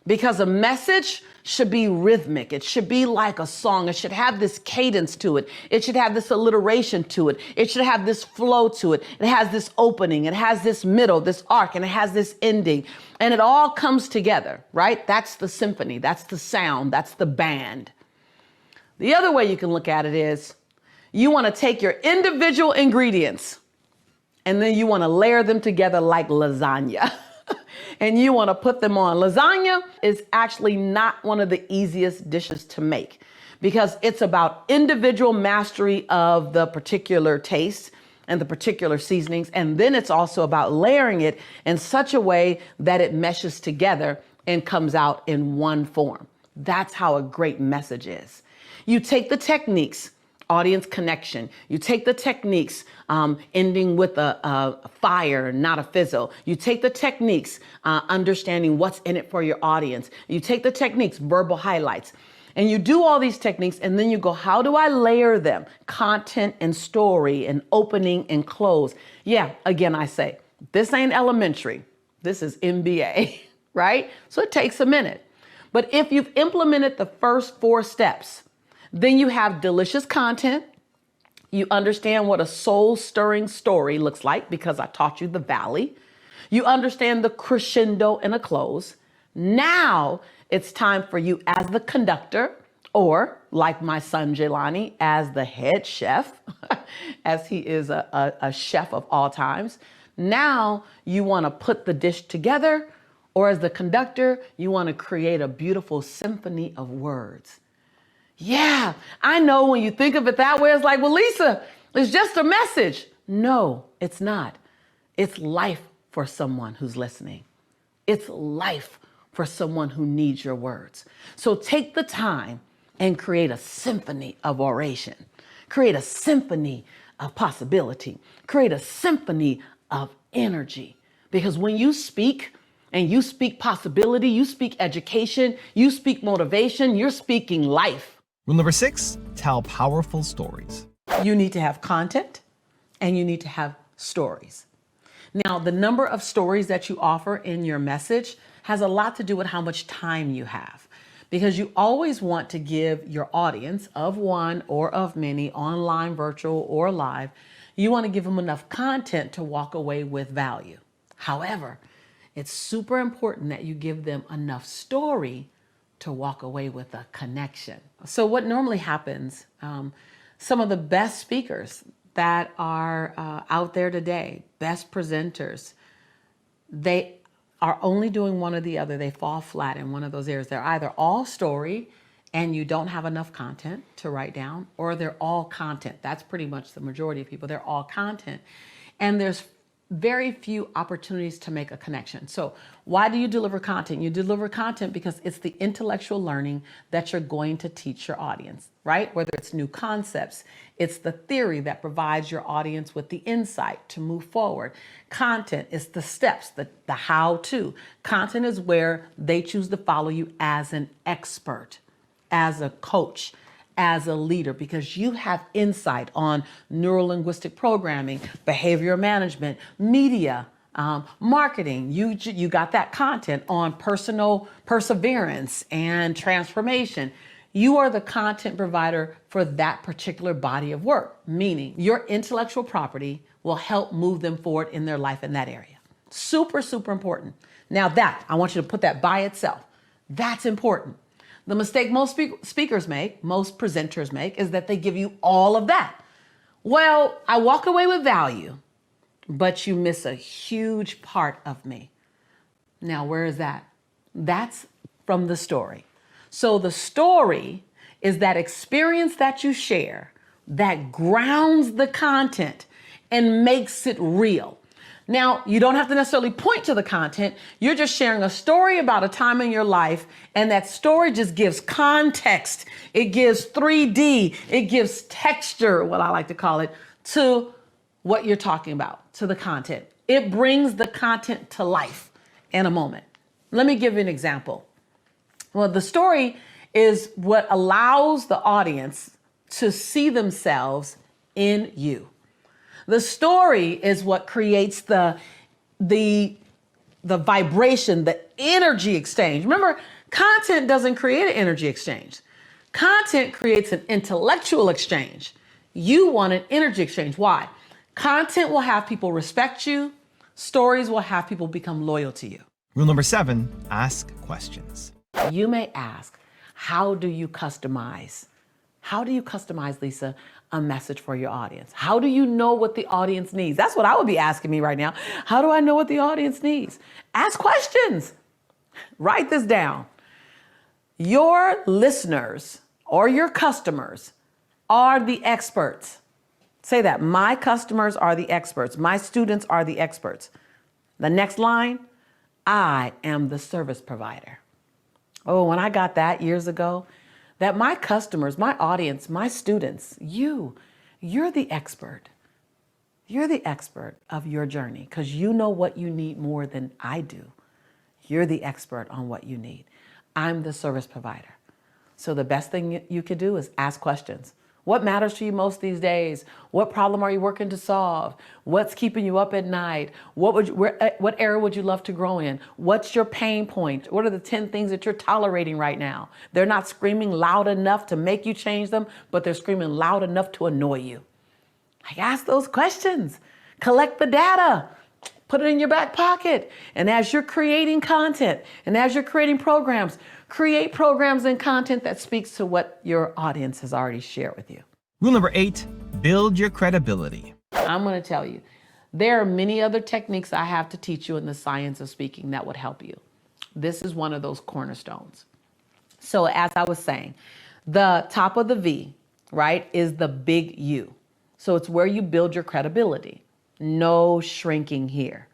because a message should be rhythmic. It should be like a song. It should have this cadence to it. It should have this alliteration to it. It should have this flow to it. It has this opening. It has this middle, this arc, and it has this ending. And it all comes together, right? That's the symphony. That's the sound. That's the band. The other way you can look at it is you want to take your individual ingredients and then you want to layer them together like lasagna. And you want to put them on. Lasagna is actually not one of the easiest dishes to make because it's about individual mastery of the particular taste and the particular seasonings. And then it's also about layering it in such a way that it meshes together and comes out in one form. That's how a great message is. You take the techniques, audience connection. You take the techniques, ending with a fire, not a fizzle. You take the techniques, understanding what's in it for your audience. You take the techniques, verbal highlights. And you do all these techniques and then you go, how do I layer them? Content and story and opening and close. Yeah, again, I say, this ain't elementary. This is MBA, right? So it takes a minute. But if you've implemented the first 4 steps, then you have delicious content. You understand what a soul-stirring story looks like because I taught you the valley. You understand the crescendo and a close. Now it's time for you as the conductor Or like my son Jelani, as the head chef, as he is a chef of all times. Now you want to put the dish together, or as the conductor, you want to create a beautiful symphony of words. Yeah, I know when you think of it that way, it's like, well, Lisa, it's just a message. No, it's not. It's life for someone who's listening. It's life for someone who needs your words. So take the time and create a symphony of oration. Create a symphony of possibility. Create a symphony of energy. Because when you speak, and you speak possibility, you speak education, you speak motivation, you're speaking life. Rule number 6, tell powerful stories. You need to have content and you need to have stories. Now, the number of stories that you offer in your message has a lot to do with how much time you have, because you always want to give your audience of one or of many, online, virtual, or live, you want to give them enough content to walk away with value. However, it's super important that you give them enough story to walk away with a connection. So what normally happens, some of the best speakers that are out there today, best presenters, they are only doing one or the other. They fall flat in one of those areas. They're either all story and you don't have enough content to write down, or they're all content. That's pretty much the majority of people. They're all content. And there's very few opportunities to make a connection. So why do you deliver content? You deliver content because it's the intellectual learning that you're going to teach your audience, right? Whether it's new concepts, it's the theory that provides your audience with the insight to move forward. Content is the steps, the how-to. Content is where they choose to follow you as an expert, as a coach, as a leader, because you have insight on neuro-linguistic programming, behavioral management, media, marketing. You got that content on personal perseverance and transformation. You are the content provider for that particular body of work, meaning your intellectual property will help move them forward in their life in that area. Super, super important. Now that, I want you to put that by itself. That's important. The mistake most speakers make, most presenters make, is that they give you all of that. Well, I walk away with value, but you miss a huge part of me. Now, where is that? That's from the story. So the story is that experience that you share that grounds the content and makes it real. Now, you don't have to necessarily point to the content. You're just sharing a story about a time in your life, and that story just gives context. It gives 3D. It gives texture, what I like to call it, to what you're talking about, to the content. It brings the content to life in a moment. Let me give you an example. Well, the story is what allows the audience to see themselves in you. The story is what creates the vibration, the energy exchange. Remember, content doesn't create an energy exchange. Content creates an intellectual exchange. You want an energy exchange. Why? Content will have people respect you. Stories will have people become loyal to you. Rule number 7, ask questions. You may ask, how do you customize? How do you customize, Lisa, a message for your audience? How do you know what the audience needs? That's what I would be asking me right now. How do I know what the audience needs? Ask questions. Write this down. Your listeners or your customers are the experts. Say that. My customers are the experts. My students are the experts. The next line, I am the service provider. Oh, when I got that years ago, that my customers, my audience, my students, you're the expert. You're the expert of your journey because you know what you need more than I do. You're the expert on what you need. I'm the service provider. So the best thing you could do is ask questions. What matters to you most these days? What problem are you working to solve? What's keeping you up at night? What area would you love to grow in? What's your pain point? What are the 10 things that you're tolerating right now? They're not screaming loud enough to make you change them, but they're screaming loud enough to annoy you. Like, ask those questions. Collect the data. Put it in your back pocket. And as you're creating content and as you're creating programs, create programs and content that speaks to what your audience has already shared with you. Rule number 8, build your credibility. I'm going to tell you, there are many other techniques I have to teach you in the science of speaking that would help you. This is one of those cornerstones. So as I was saying, the top of the V, right, is the big U. So it's where you build your credibility. No shrinking here.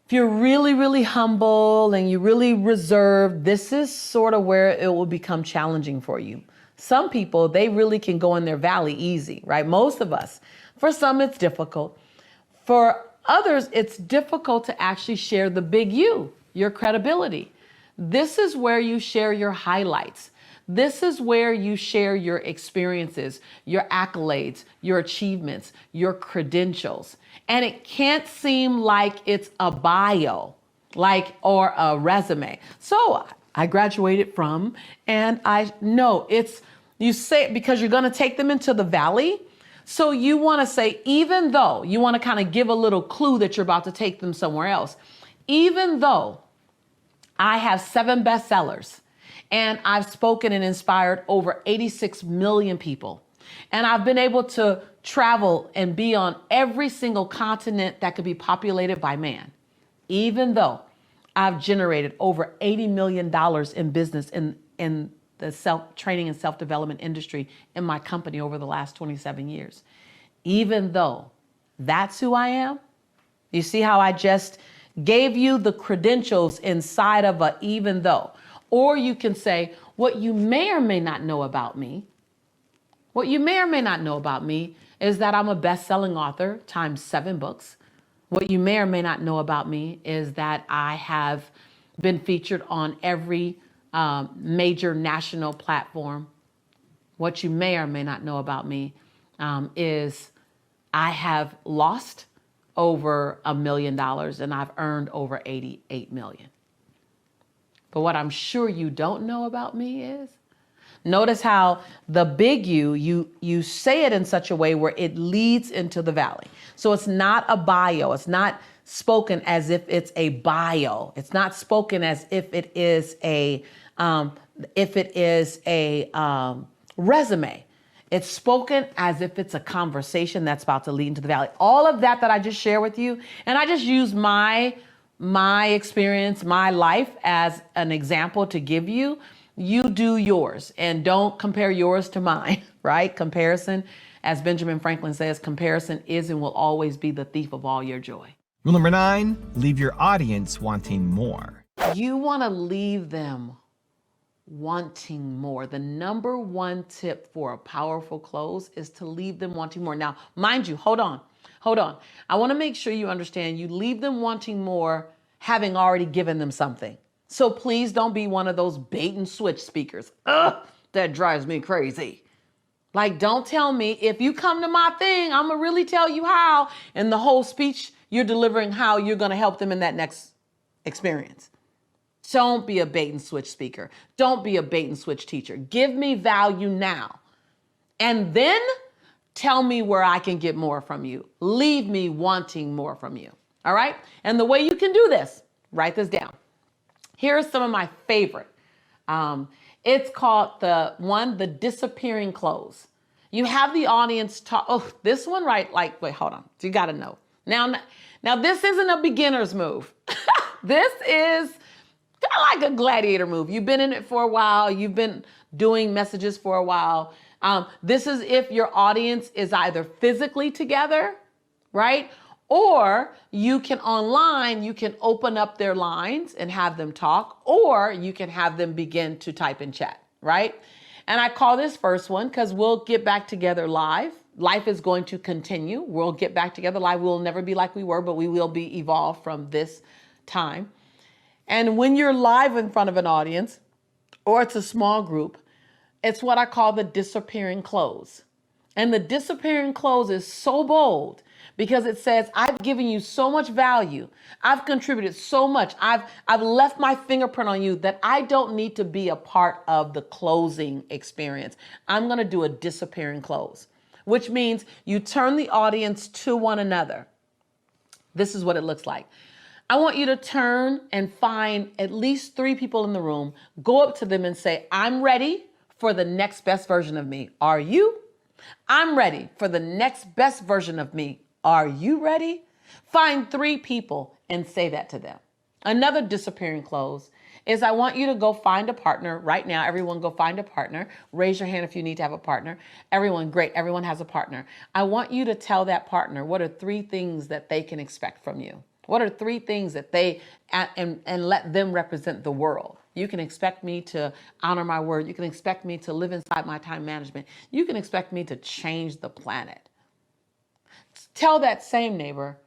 If you're really, really humble and you're really reserved, this is sort of where it will become challenging for you. Some people, they really can go in their valley easy, right? Most of us. For some, it's difficult. For others, it's difficult to actually share the big U, your credibility. This is where you share your highlights. This is where you share your experiences, your accolades, your achievements, your credentials. And it can't seem like it's a bio, or a resume. So I graduated from, and you say it because you're going to take them into the valley. So you want to say, even though you want to kind of give a little clue that you're about to take them somewhere else, even though I have 7 bestsellers and I've spoken and inspired over 86 million people, and I've been able to travel and be on every single continent that could be populated by man, even though I've generated over $80 million in business in the self-training and self-development industry in my company over the last 27 years. Even though that's who I am, you see how I just gave you the credentials inside of a even though. Or you can say, what you may or may not know about me, is that I'm a best-selling author times 7 books. What you may or may not know about me is that I have been featured on every major national platform. What you may or may not know about me is I have lost over $1 million and I've earned over 88 million. But what I'm sure you don't know about me is, notice how the big you say it in such a way where it leads into the valley. So it's not a bio. It's not spoken as if it's a bio. It's not spoken as if it is a resume. It's spoken as if it's a conversation that's about to lead into the valley. All of that I just shared with you, and I just use my experience, my life as an example to give you. You do yours and don't compare yours to mine, right? Comparison, as Benjamin Franklin says, comparison is and will always be the thief of all your joy. Rule number 9, leave your audience wanting more. You want to leave them wanting more. The number one tip for a powerful close is to leave them wanting more. Now, mind you, hold on. I want to make sure you understand you leave them wanting more having already given them something. So please don't be one of those bait and switch speakers. That drives me crazy. Like, don't tell me if you come to my thing, I'm going to really tell you how. And the whole speech you're delivering how you're going to help them in that next experience. Don't be a bait and switch speaker. Don't be a bait and switch teacher. Give me value now. And then tell me where I can get more from you. Leave me wanting more from you. All right? And the way you can do this, write this down. Here are some of my favorite. It's called the disappearing close. You have the audience talk. Oh, this one, right? Wait, hold on. You got to know. Now this isn't a beginner's move. This is kind of like a gladiator move. You've been in it for a while. You've been doing messages for a while. This is if your audience is either physically together, right? Or you can online, you can open up their lines and have them talk, or you can have them begin to type in chat, right? And I call this first one because we'll get back together live. Life is going to continue. We'll get back together live. We'll never be like we were, but we will be evolved from this time. And when you're live in front of an audience, or it's a small group, it's what I call the disappearing close. And the disappearing close is so bold because it says, I've given you so much value. I've contributed so much. I've left my fingerprint on you that I don't need to be a part of the closing experience. I'm going to do a disappearing close, which means you turn the audience to one another. This is what it looks like. I want you to turn and find at least 3 people in the room, go up to them and say, I'm ready for the next best version of me. Are you? I'm ready for the next best version of me. Are you ready? Find 3 people and say that to them. Another disappearing close is I want you to go find a partner right now. Everyone go find a partner. Raise your hand if you need to have a partner. Everyone, great. Everyone has a partner. I want you to tell that partner what are 3 things that they can expect from you. What are 3 things that they, and let them represent the world. You can expect me to honor my word. You can expect me to live inside my time management. You can expect me to change the planet. Tell that same neighbor,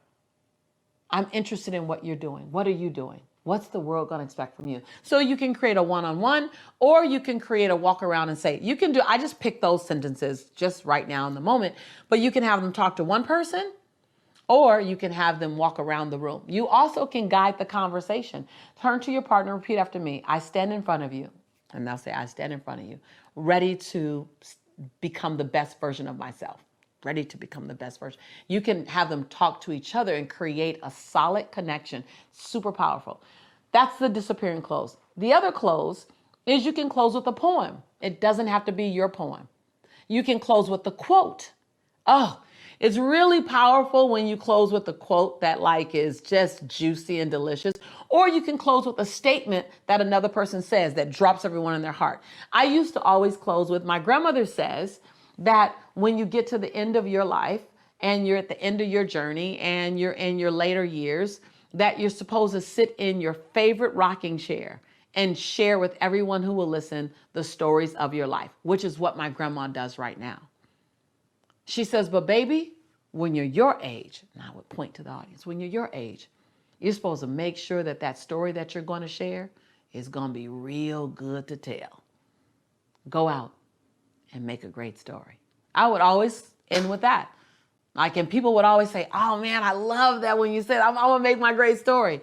I'm interested in what you're doing. What are you doing? What's the world going to expect from you? So you can create a one-on-one, or you can create a walk around and say, you can do, I just picked those sentences just right now in the moment, but you can have them talk to one person, or you can have them walk around the room. You also can guide the conversation. Turn to your partner, repeat after me. I stand in front of you. And they'll say, I stand in front of you, ready to become the best version of myself. Ready to become the best version. You can have them talk to each other and create a solid connection. Super powerful. That's the disappearing close. The other close is you can close with a poem. It doesn't have to be your poem. You can close with a quote. Oh, it's really powerful when you close with a quote that like is just juicy and delicious. Or you can close with a statement that another person says that drops everyone in their heart. I used to always close with, my grandmother says that when you get to the end of your life and you're at the end of your journey and you're in your later years, that you're supposed to sit in your favorite rocking chair and share with everyone who will listen the stories of your life, which is what my grandma does right now. She says, but baby, when you're your age, and I would point to the audience, when you're your age, you're supposed to make sure that that story that you're going to share is going to be real good to tell. Go out and make a great story. I would always end with that. Like, and people would always say, oh man, I love that when you said, I'm going to make my great story.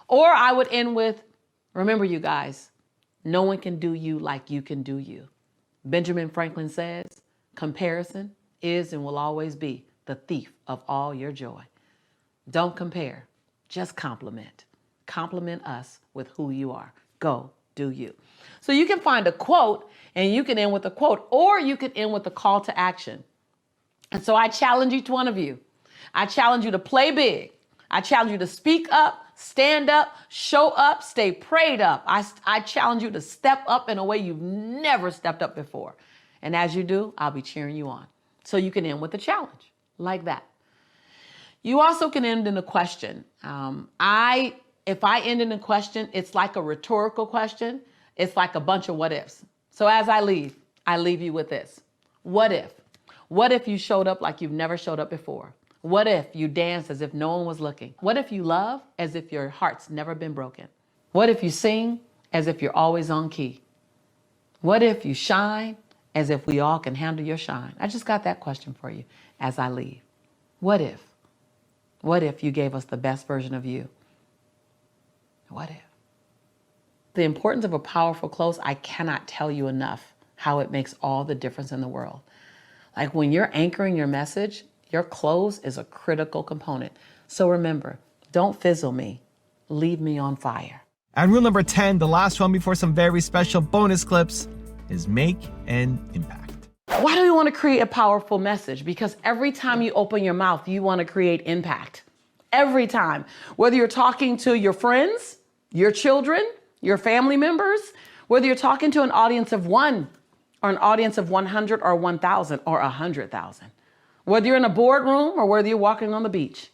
Or I would end with, remember you guys, no one can do you like you can do you. Benjamin Franklin says, comparison is and will always be the thief of all your joy. Don't compare, just compliment. Compliment us with who you are. Go do you. So you can find a quote and you can end with a quote, or you can end with a call to action. And so I challenge each one of you. I challenge you to play big. I challenge you to speak up, stand up, show up, stay prayed up. I challenge you to step up in a way you've never stepped up before. And as you do, I'll be cheering you on. So you can end with a challenge like that. You also can end in a question. If I end in a question, it's like a rhetorical question. It's like a bunch of what ifs. So as I leave you with this. What if? What if you showed up like you've never showed up before? What if you danced as if no one was looking? What if you love as if your heart's never been broken? What if you sing as if you're always on key? What if you shine as if we all can handle your shine? I just got that question for you as I leave. What if? What if you gave us the best version of you? What if? The importance of a powerful close, I cannot tell you enough how it makes all the difference in the world. Like when you're anchoring your message, your close is a critical component. So remember, don't fizzle me. Leave me on fire. And rule number 10, the last one before some very special bonus clips, is make an impact. Why do we want to create a powerful message? Because every time you open your mouth, you want to create impact. Every time. Whether you're talking to your friends, your children, your family members, whether you're talking to an audience of 1 or an audience of 100 or 1,000 or 100,000, whether you're in a boardroom or whether you're walking on the beach,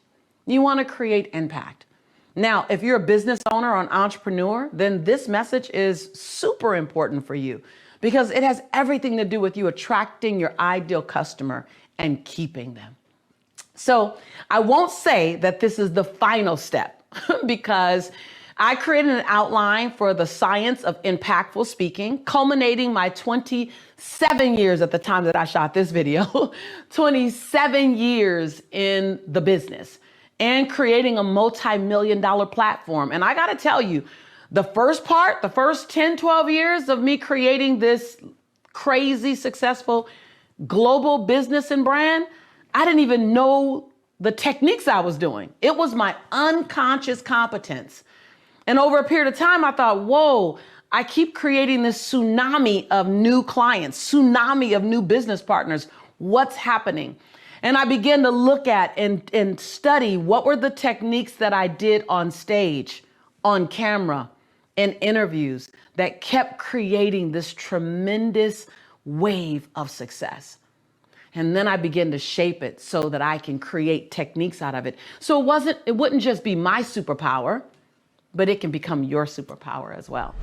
you want to create impact. Now, if you're a business owner or an entrepreneur, then this message is super important for you because it has everything to do with you attracting your ideal customer and keeping them. So I won't say that this is the final step because I created an outline for the science of impactful speaking, culminating my 27 years at the time that I shot this video, 27 years in the business and creating a multi-million-dollar platform. And I got to tell you, the first 10, 12 years of me creating this crazy successful global business and brand, I didn't even know the techniques I was doing. It was my unconscious competence. And over a period of time, I thought, whoa, I keep creating this tsunami of new clients, tsunami of new business partners. What's happening? And I began to look at and study what were the techniques that I did on stage, on camera, in interviews that kept creating this tremendous wave of success. And then I began to shape it so that I can create techniques out of it. So it wouldn't just be my superpower, but it can become your superpower as well.